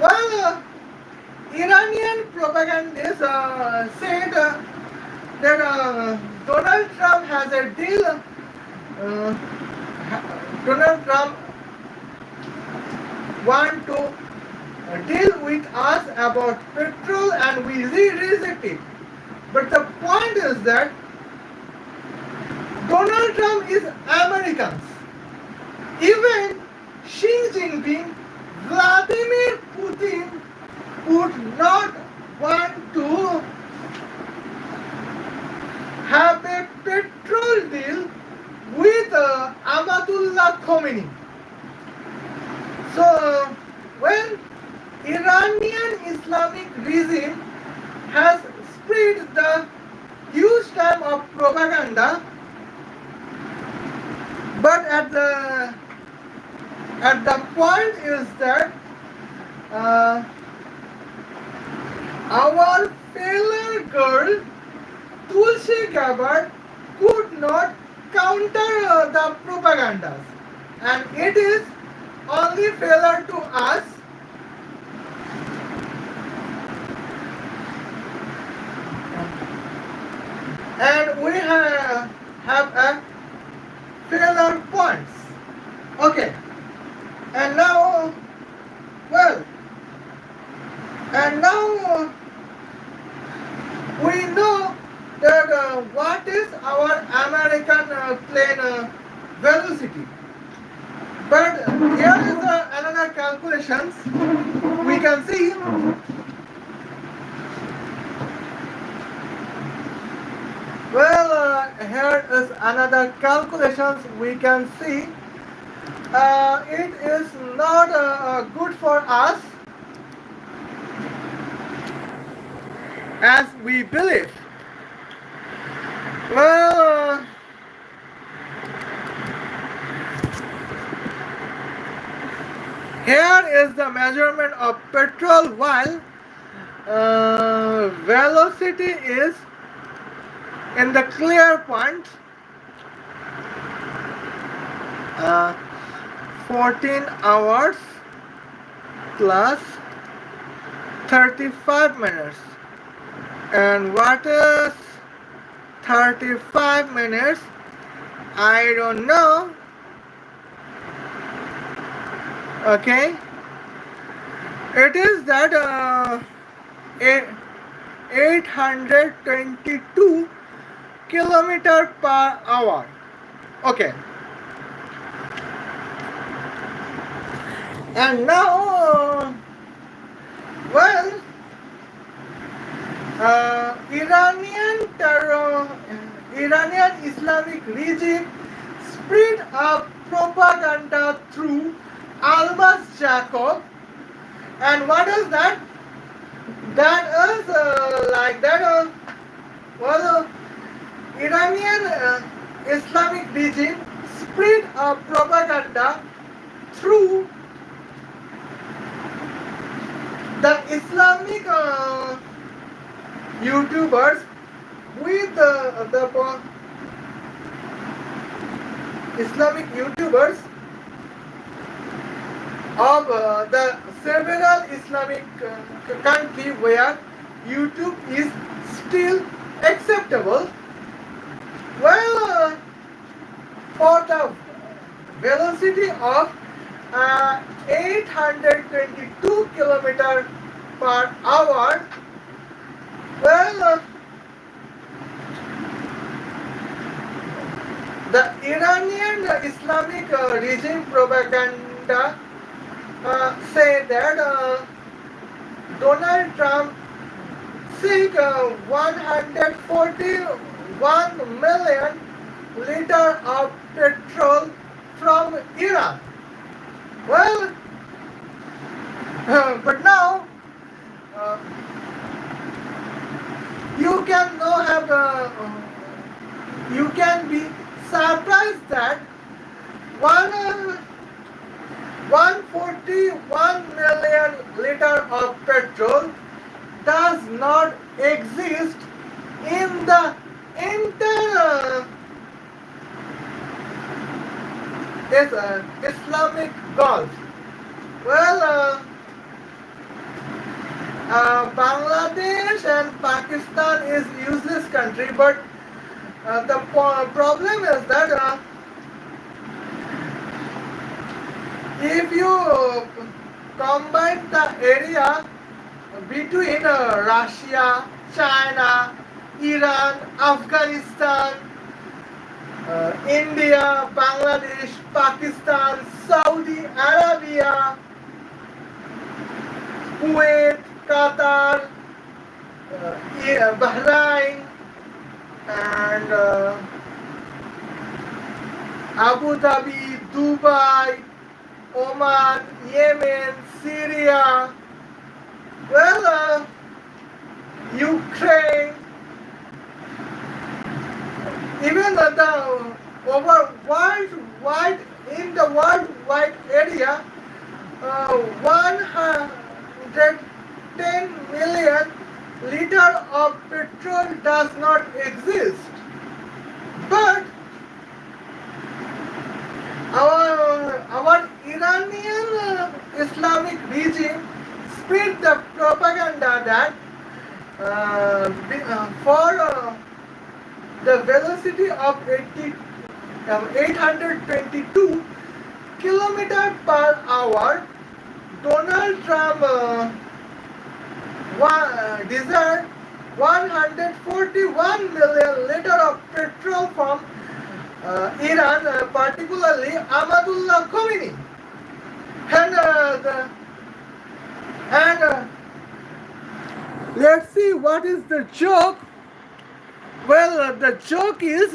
Well, Iranian propagandists said that Donald Trump has a deal. Donald Trump want to deal with us about petrol, and we reject it. But the point is that Donald Trump is Americans. Even Xi Jinping, Vladimir Putin would not want to have a petrol deal with Ayatollah Khomeini. So when Iranian Islamic Regime has spread the huge time of propaganda, but at the point is that our failure girl Tulsi Gabbard could not counter the propagandas, and it is only failure to us. And we have a failure points. Okay. And now, well, and now we know that what is our American plane velocity. But here is another calculations. We can see here is another calculations. We can see it is not good for us as we believe. Well, here is the measurement of petrol, while velocity is in the clear point 14 hours plus 35 minutes. And what is 35 minutes? I don't know. Okay, it is that 822 kilometer per hour. Okay, and now Iranian Islamic Regime spread a propaganda through Almas Jacob. And what is that? That is like that was Iranian Islamic regime spread a propaganda through the Islamic YouTubers with the Islamic YouTubers of the several Islamic countries where YouTube is still acceptable. Well, for the velocity of 822 kilometers per hour, well, the Iranian Islamic regime propaganda say that Donald Trump seek 141 million liters of petrol from Iran. Well, but now you can now have you can be surprised that 141 million liters of petrol does not exist in the entire Islamic Gulf. Well, Bangladesh and Pakistan is useless country, but the problem is that if you combine the area between Russia, China, Iran, Afghanistan, India, Bangladesh, Pakistan, Saudi Arabia, Kuwait, Qatar, Bahrain, and Abu Dhabi, Dubai, Oman, Yemen, Syria, well, Ukraine, even the over worldwide in the worldwide area, 110 million liters of petrol does not exist. But our Iranian Islamic regime spread the propaganda that for the velocity of 822 kilometers per hour, Donald Trump desired 141 million liters of petrol from Iran, particularly Ahmadullah Khomeini. And let's see what is the joke. Well, the joke is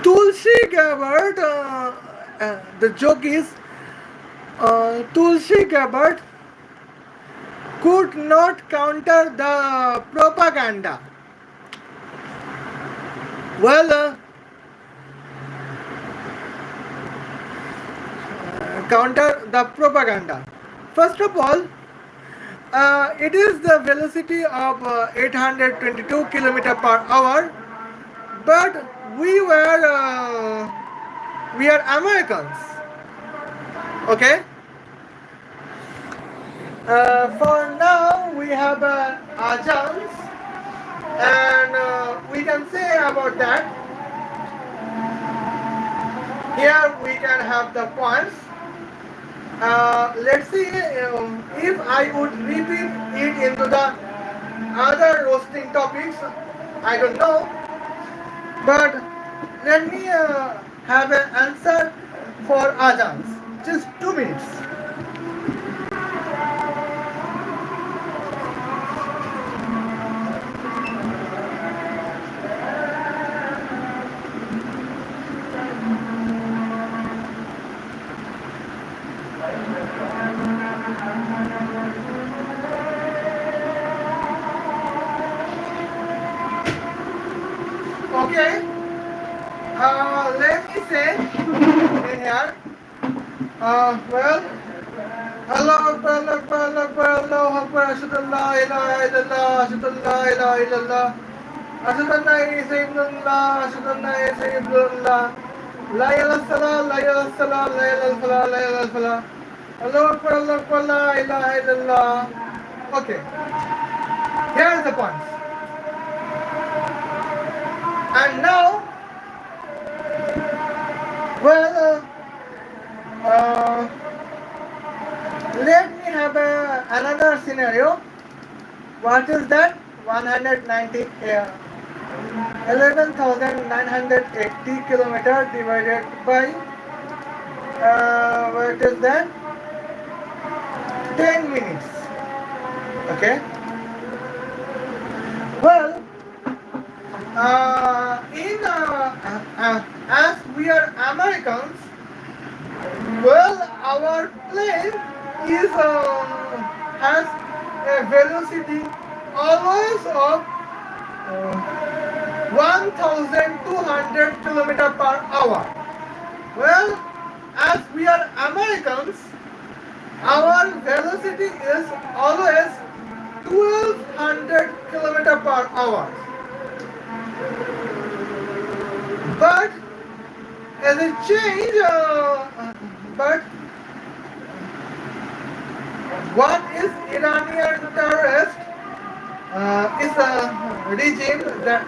Tulsi Gabbard. The joke is Tulsi Gabbard could not counter the propaganda. Well, counter the propaganda. First of all, it is the velocity of 822 kilometers per hour, but we are Americans. Okay. For now, we have ajans, and we can say about that. Here we can have the points. Let's see if I would repeat it into the other roasting topics. I don't know, but let me have an answer for ajans. Just 2 minutes. here. Well, Allah Akbar, Allah Akbar, Allah Akbar, Allah Akbar, Ashhadu an la ilaha illallah, Ashhadu an la ilaha illallah, Ashhadu anna Isa ibnullah, Ashhadu anna Isa ibnullah, La ilaha illallah, La ilaha illallah, La ilaha illallah, La ilaha illallah, Allah Akbar, Allah Akbar, La ilaha illallah. Okay, here is the points. And now, well, let me have another scenario. What is that? 11,980 kilometers divided by what is that? 10 minutes. Okay. Well, as we are Americans, well, our plane is has a velocity always of 1,200 kilometers per hour. Well, as we are Americans, our velocity is always 1,200 kilometers per hour. But as a change, what is Iranian terrorist is a regime that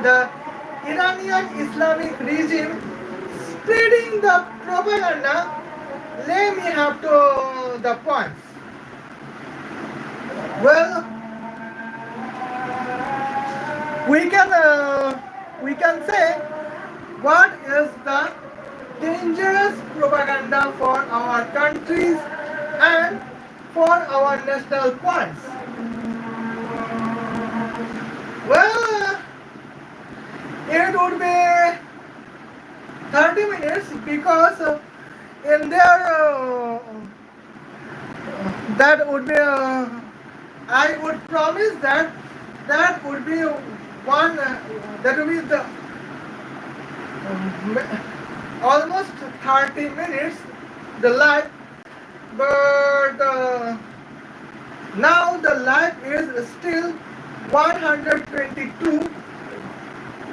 the Iranian Islamic regime spreading the propaganda. Let me have to the points. Well, we can say what is the dangerous propaganda for our countries and for our national points. Well, it would be 30 minutes because in there that would be I would promise that would be one that would be the almost 30 minutes the live, but now the live is still 122.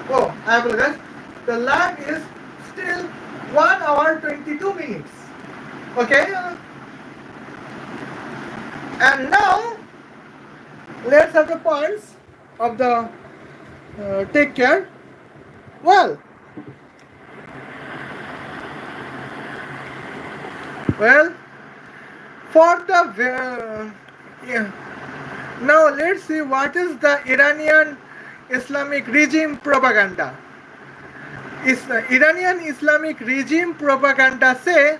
Oh, I apologize. The live is still 1 hour 22 minutes. Okay. And now let's have the points of the take care. Well, for the now let's see what is the Iranian Islamic regime propaganda. Iranian Islamic regime propaganda say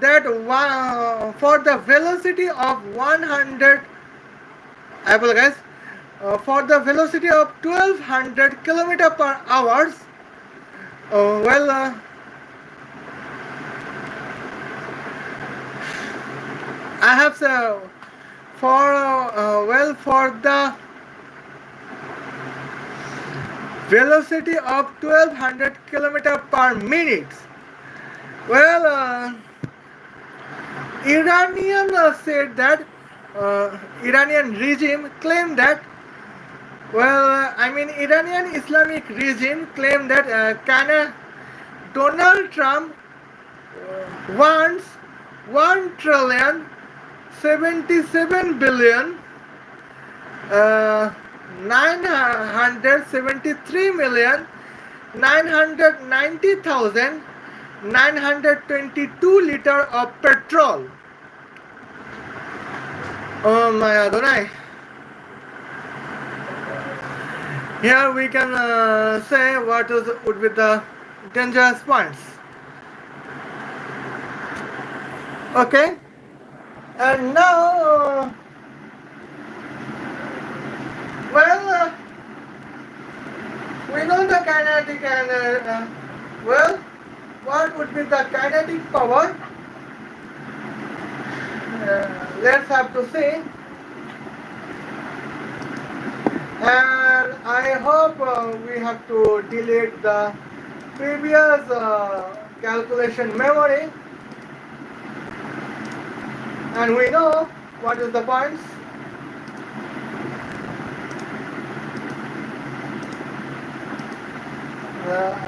that for the velocity of 100, I apologize, for the velocity of 1200 kilometers per hour, I have for the velocity of 1200 kilometers per minute. Well, Iranian said that Iranian regime claimed that Iranian Islamic regime claimed that Donald Trump wants 1,77,973,990,922 liters of petrol. Oh my Adonai. Here we can say what would be the dangerous points. Okay. And now, we know the kinetic and what would be the kinetic power? Let's have to see. And I hope we have to delete the previous calculation memory, and we know what is the points.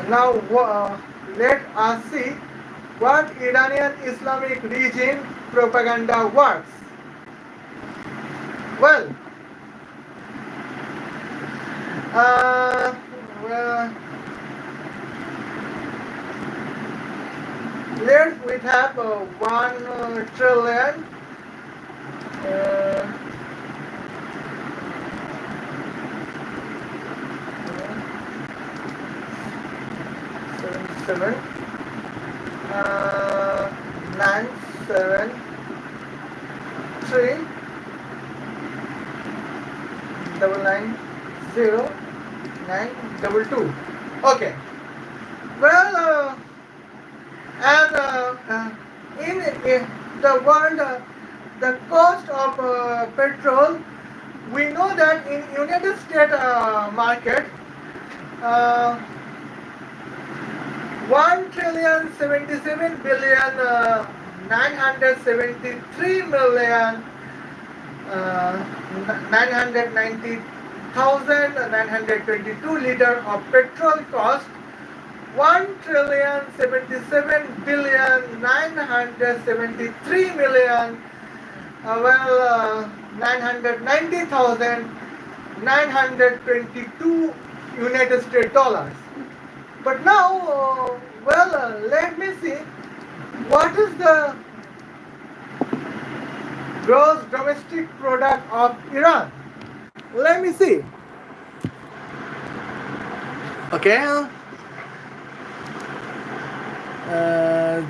Now let us see what Iranian Islamic Regime propaganda works. Well, we have 1 trillion 7 9 7 3 9 0 9 2 2. Okay. Well, and in the world, the cost of petrol, we know that in United States market, 1,077,973,922 liter of petrol cost 1,077,973,000,990,922 United States dollars. But now, let me see what is the gross domestic product of Iran. Let me see. Okay.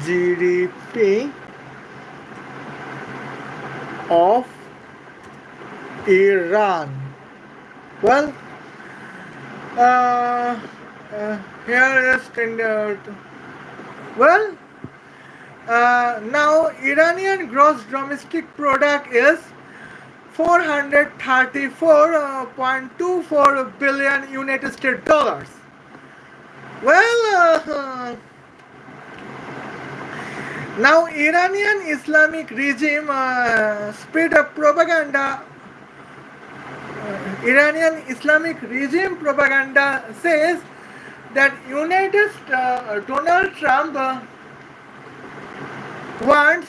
GDP of Iran. Well, here is standard. Well, now Iranian gross domestic product is 434.24 billion United States dollars. Well, now Iranian Islamic Regime speed up propaganda. Iranian Islamic Regime propaganda says that Donald Trump wants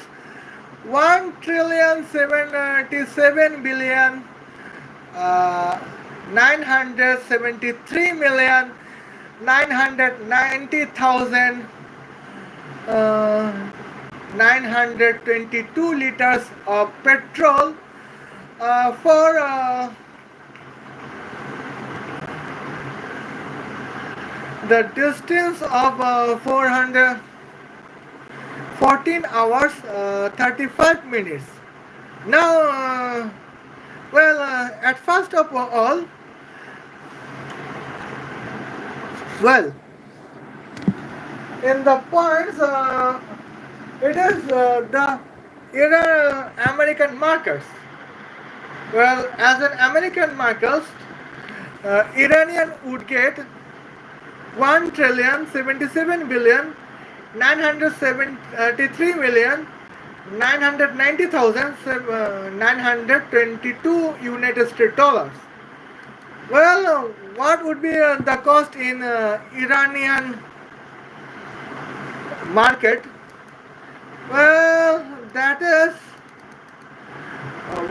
1,077,973,990,922 liters of petrol for the distance of 14 hours 35 minutes. Now, at first of all, in the points, it is the American markets. Well, as an American market, Iranian would get 1,077,973,990,922 United States dollars. Well, what would be the cost in Iranian market? Well, that is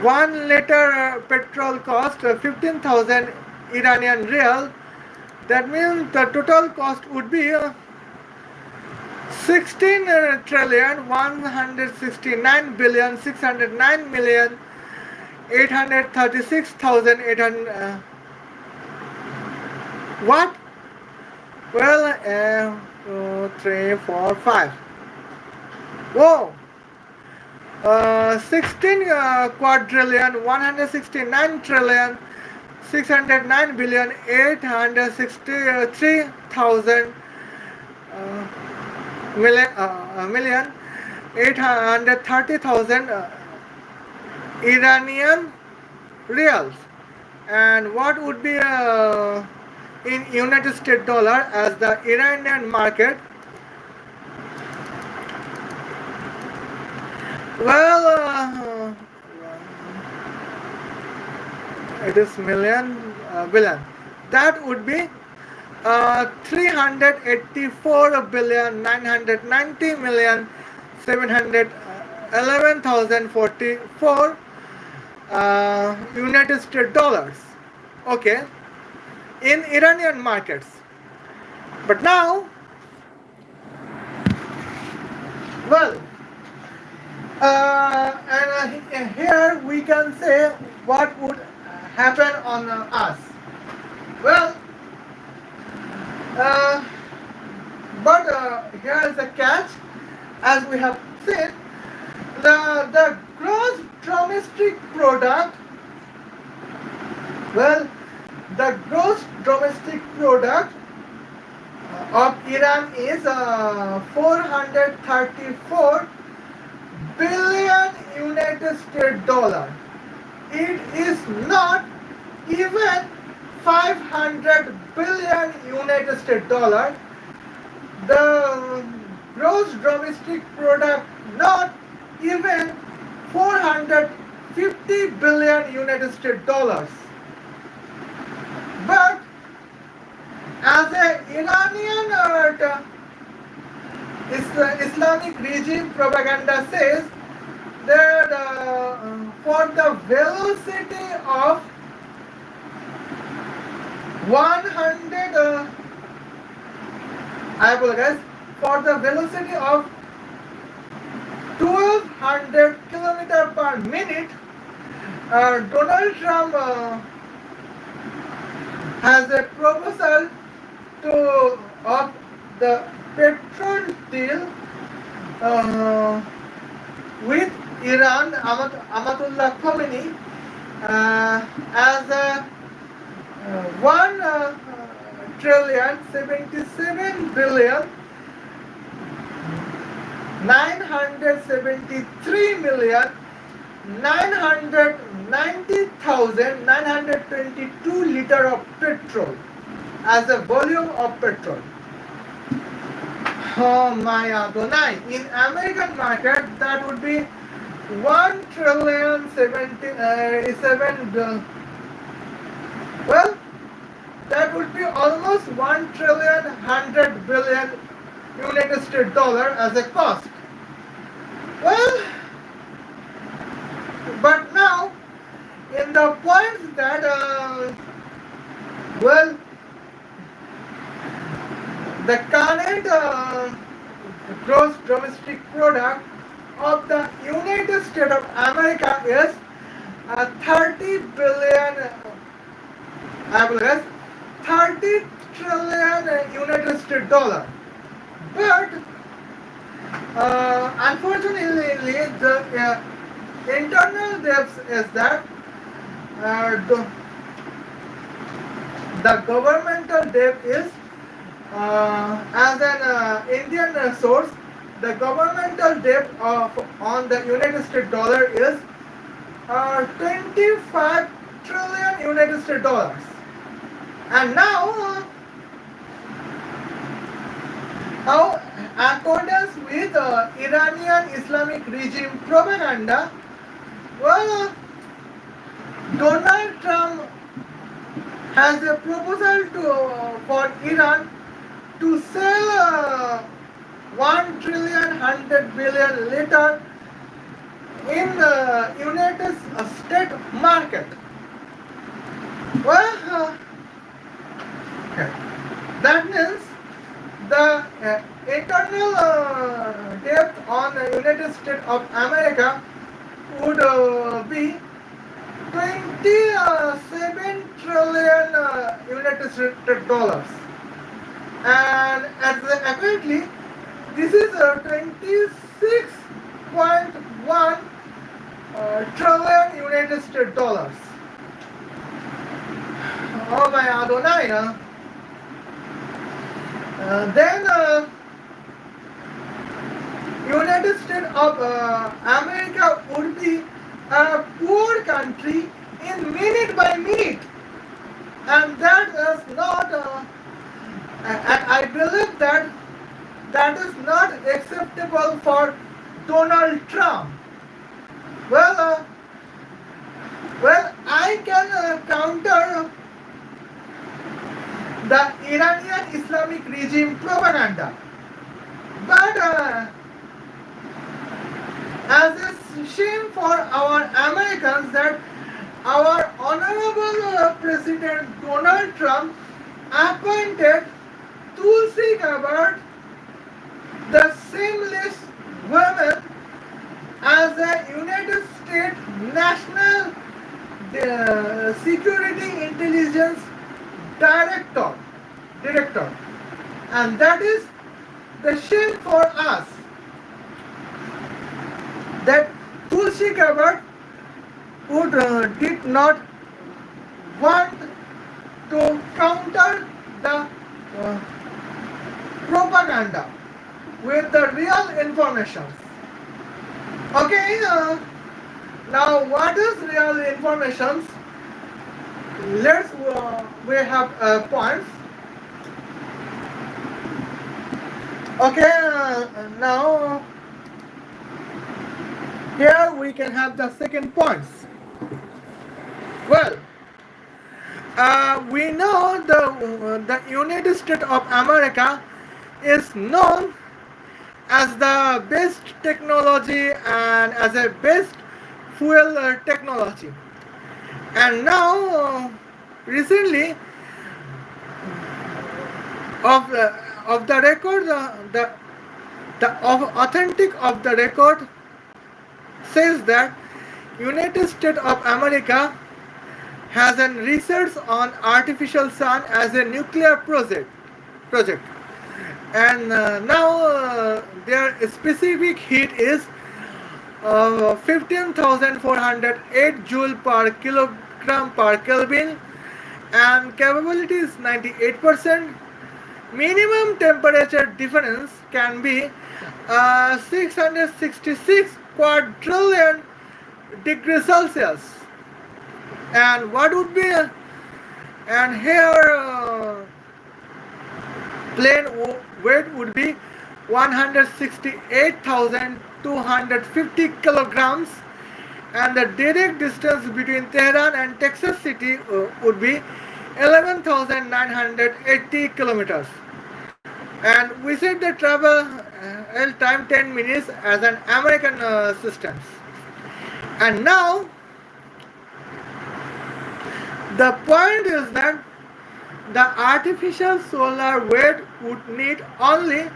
1 liter petrol cost 15,000 Iranian rial. That means the total cost would be 16,169,609,836,800. What? Well, 2, 3, 4, 5. Whoa! 16 quadrillion 169 trillion 609 billion 863,000 million 830,000 Iranian reals. And what would be in United States dollar as the Iranian market? Well, it is million, billion. That would be 384,990,711,044 United States dollars. Okay, in Iranian markets. But now, well, and here we can say what would happen on us. Well, uh, but here is the catch. As we have seen, the gross domestic product. Well, the gross domestic product of Iran is 434 billion United States dollar. It is not even 500 billion United States dollar. The gross domestic product not even 450 billion United States dollars. But as a Iranian Islamic regime propaganda says that for the velocity of 100, I apologize, for the velocity of 1200 km per minute, Donald Trump has a proposal of the petrol deal with Iran, Amatullah Khomeini, as a 1 trillion 77 billion 973 million 990,922 liter of petrol as a volume of petrol. Oh my Adonai! In American market, that would be 1 trillion 77. Well, that would be almost 1 trillion 100 billion United States dollar as a cost. Well, but now in the points that well, the current gross domestic product of the United States of America is 30 billion, I will guess, 30 trillion United States dollar. But unfortunately, the internal depth is that the governmental debt is, as an Indian source, the governmental debt on the United States dollar is 25 trillion United States dollars. And now, accordance with Iranian Islamic Regime propaganda, well, Donald Trump has a proposal for Iran to sell 1 trillion 100 billion liter in the United States market. Well, that means the internal debt on the United States of America would be 27 trillion United States dollars, and accurately, this is 26.1 trillion United States dollars. Oh my Adonai! Then United States of America would be a poor country in minute by minute, and that is not. I believe that is not acceptable for Donald Trump. the Iranian Islamic Regime propaganda. But as a shame for our Americans that our honorable President Donald Trump appointed Tulsi Gabbard, the shameless woman, as a United States National Security Intelligence Director, and that is the shame for us that Tulsi Gabbard would did not want to counter the propaganda with the real information. Okay, now what is real information? Let's we have points. Okay, now here we can have the second points. Well, we know the United States of America is known as the best technology and as a best fuel technology. And now, recently, of the record, the authentic of the record says that United States of America has a research on artificial sun as a nuclear project, and now their specific heat is 15,408 joule per kilogram per Kelvin, and capability is 98%. Minimum temperature difference can be 666 quadrillion degrees Celsius. And what would be, and here plane weight would be 168,250 kilograms, and the direct distance between Tehran and Texas City would be 11,980 kilometers. And we said the travel time 10 minutes as an American systems. And now the point is that the artificial solar weight would need only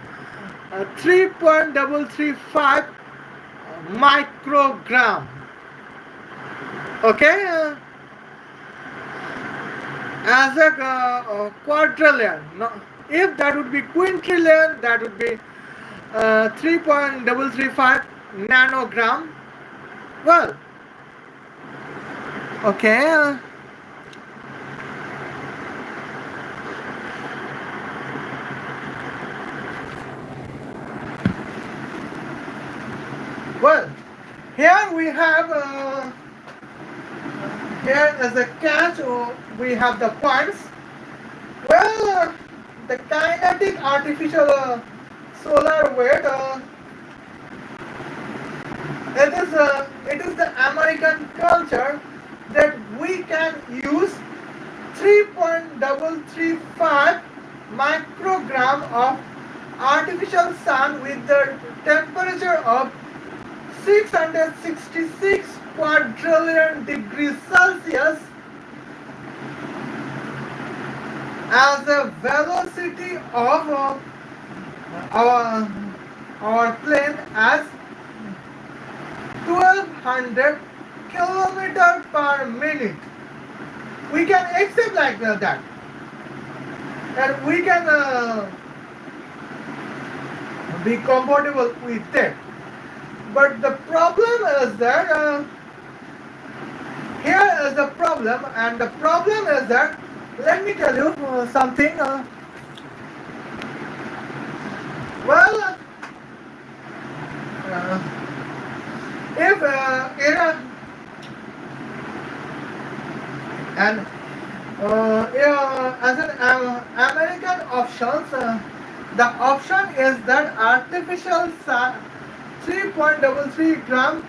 3.335 microgram. Okay, as a quadrillion. No, if that would be quintillion, that would be 3.335 nanogram. Well, okay. Well, here we have, here is a catch, we have the points. Well, the kinetic artificial solar weight, it is the American culture that we can use 3.335 microgram of artificial sun with the temperature of 666 quadrillion degrees Celsius as the velocity of our plane as 1200 kilometers per minute. We can accept like that, and we can be comfortable with that. But the problem is that here is the problem, and the problem is that, let me tell you something. Well, if Iran and as an American options, the option is that artificial sun 3.33 gram,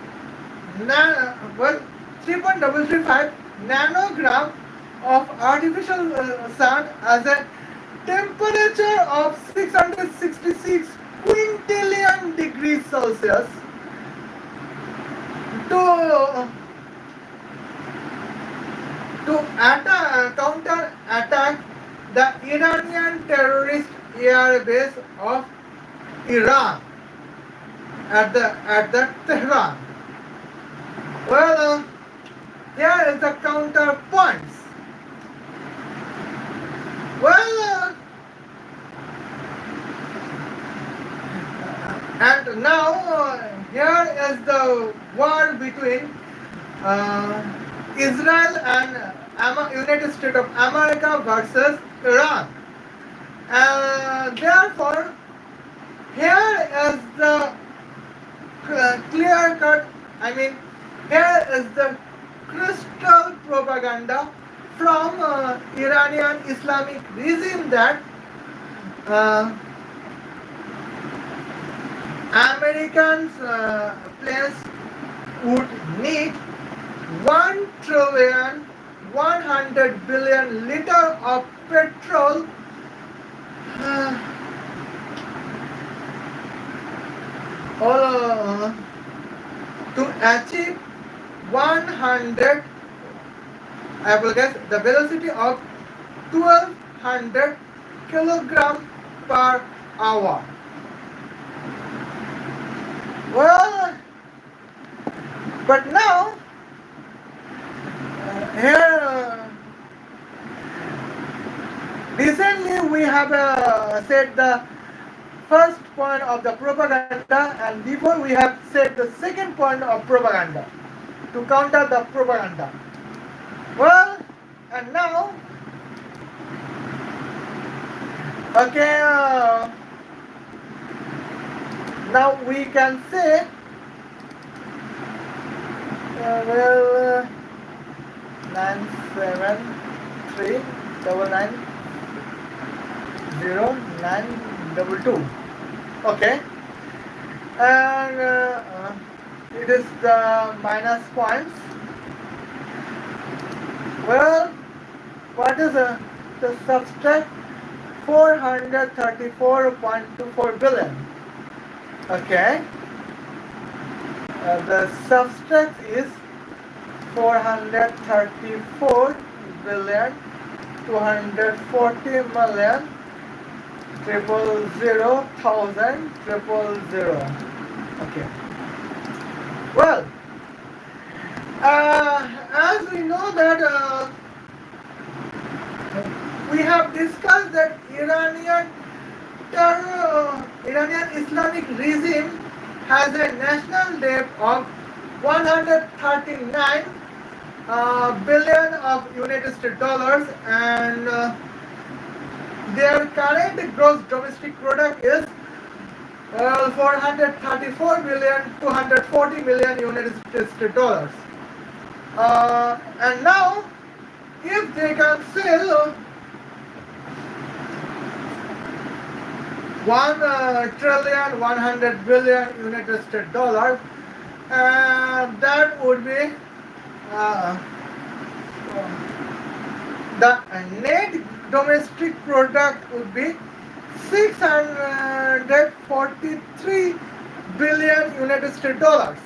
3.335 nanogram of artificial sun as a temperature of 666 quintillion degrees Celsius to counter attack the Iranian terrorist air base of Iran at the Tehran. Well, here is the counterpoints. Well, and now here is the war between Israel and United States of America versus Iran. Therefore, here is the clear cut, here is the crystal propaganda from Iranian Islamic regime that Americans planes would need 1 trillion 100 billion liter of petrol to achieve 100, I will guess, the velocity of 1200 kilogram per hour. Well, but now here recently we have said the first point of the propaganda, and before we have said the second point of propaganda to counter the propaganda. Well, and now, okay, now we can say, 973990922. Okay, and it is the minus points. Well, what is the subtract 434.24 billion? Okay, the subtract is 434 billion 240 million 000,000. Okay. Well, as we know that we have discussed that Iranian Islamic regime has a national debt of 139 billion of United States dollars, and their current gross domestic product is 434 billion 240 million United States dollars. And now, if they can sell 1 trillion 100 billion United States dollars, that would be the net domestic product would be 643 billion United States dollars,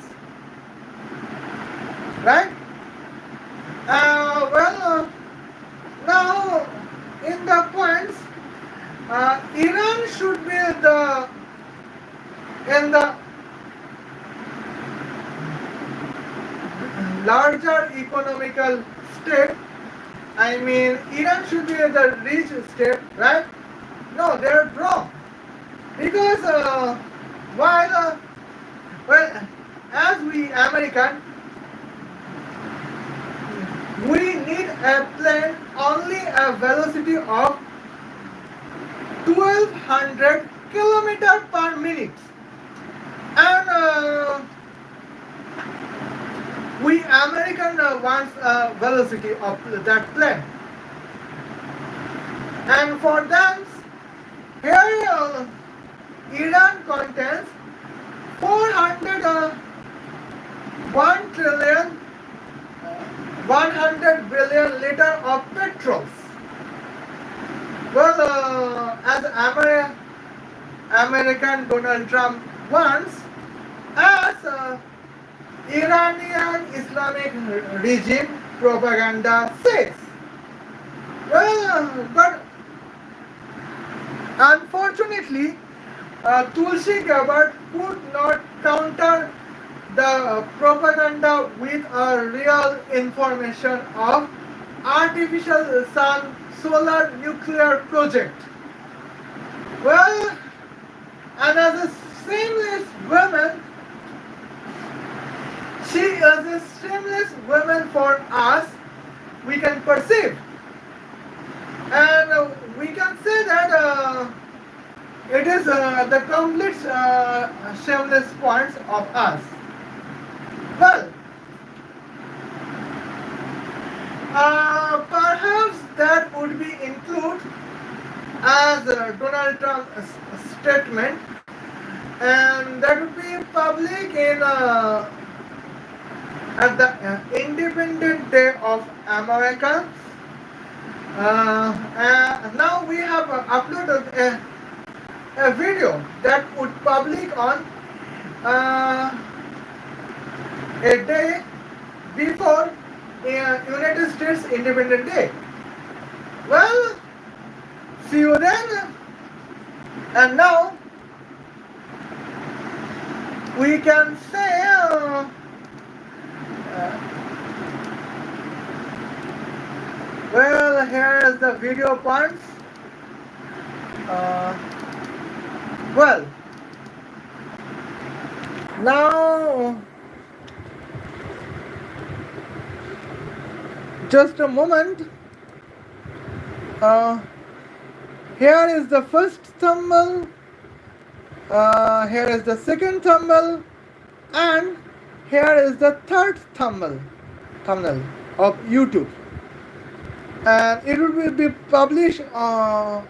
right? Now in the points, Iran should be in the larger economical state. Iran should be in the rich state, right? No, they are wrong. Because as we American, we need a plane only a velocity of 1200 kilometers per minute, and we American wants a velocity of that plane, and for them here Iran contains 1 trillion 100 billion liter of petrols. Well, as American Donald Trump wants, as Iranian Islamic Regime propaganda says. Well, but unfortunately, Tulsi Gabbard could not counter the propaganda with a real information of artificial sun solar nuclear project. Well, and as a shameless woman, she is a shameless woman for us, we can perceive. And we can say that it is the complete shameless points of us. Well, perhaps that would be included as Donald Trump's statement, and that would be public in at the Independent Day of America. Now we have uploaded a video that would public on a day before United States Independent Day. Well, see you then. And now we can say well, here is the video points. Well, now just a moment. Here is the first thumbnail. Here is the second thumbnail, and here is the third thumbnail of YouTube, and it will be published on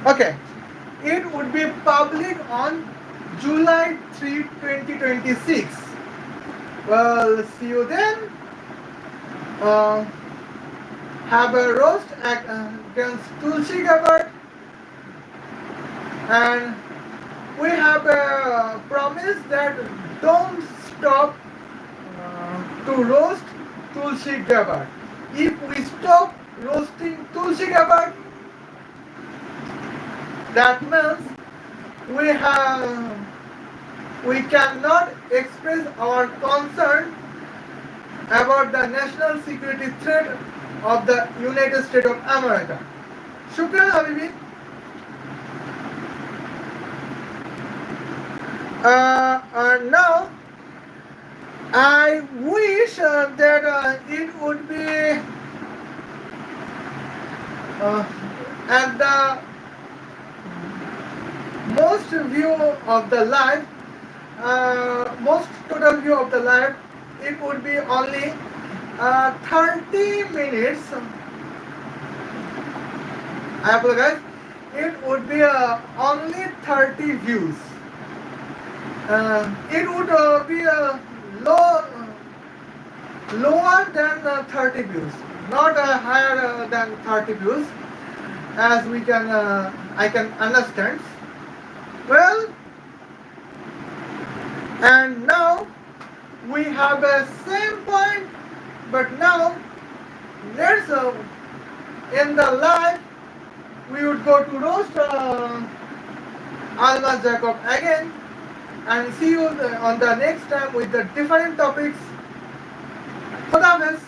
okay, it would be public on July 3, 2026. Well, see you then. Have a roast against Tulsi Gabbard, and we have a promise that don't stop to roast Tulsi Gabbard. If we stop roasting Tulsi Gabbard, that means we cannot express our concern about the national security threat of the United States of America. Shukran, Habibi. Now, I wish that it would be at the most view of the live, most total view of the live, it would be only 30 minutes. I apologize. It would be only 30 views. It would be lower than 30 views, not higher than 30 views, as we can I can understand. Well, and now we have a same point, but now let's in the live we would go to roast Alma Jacob again, and see you on the next time with the different topics. Khuda Hafiz.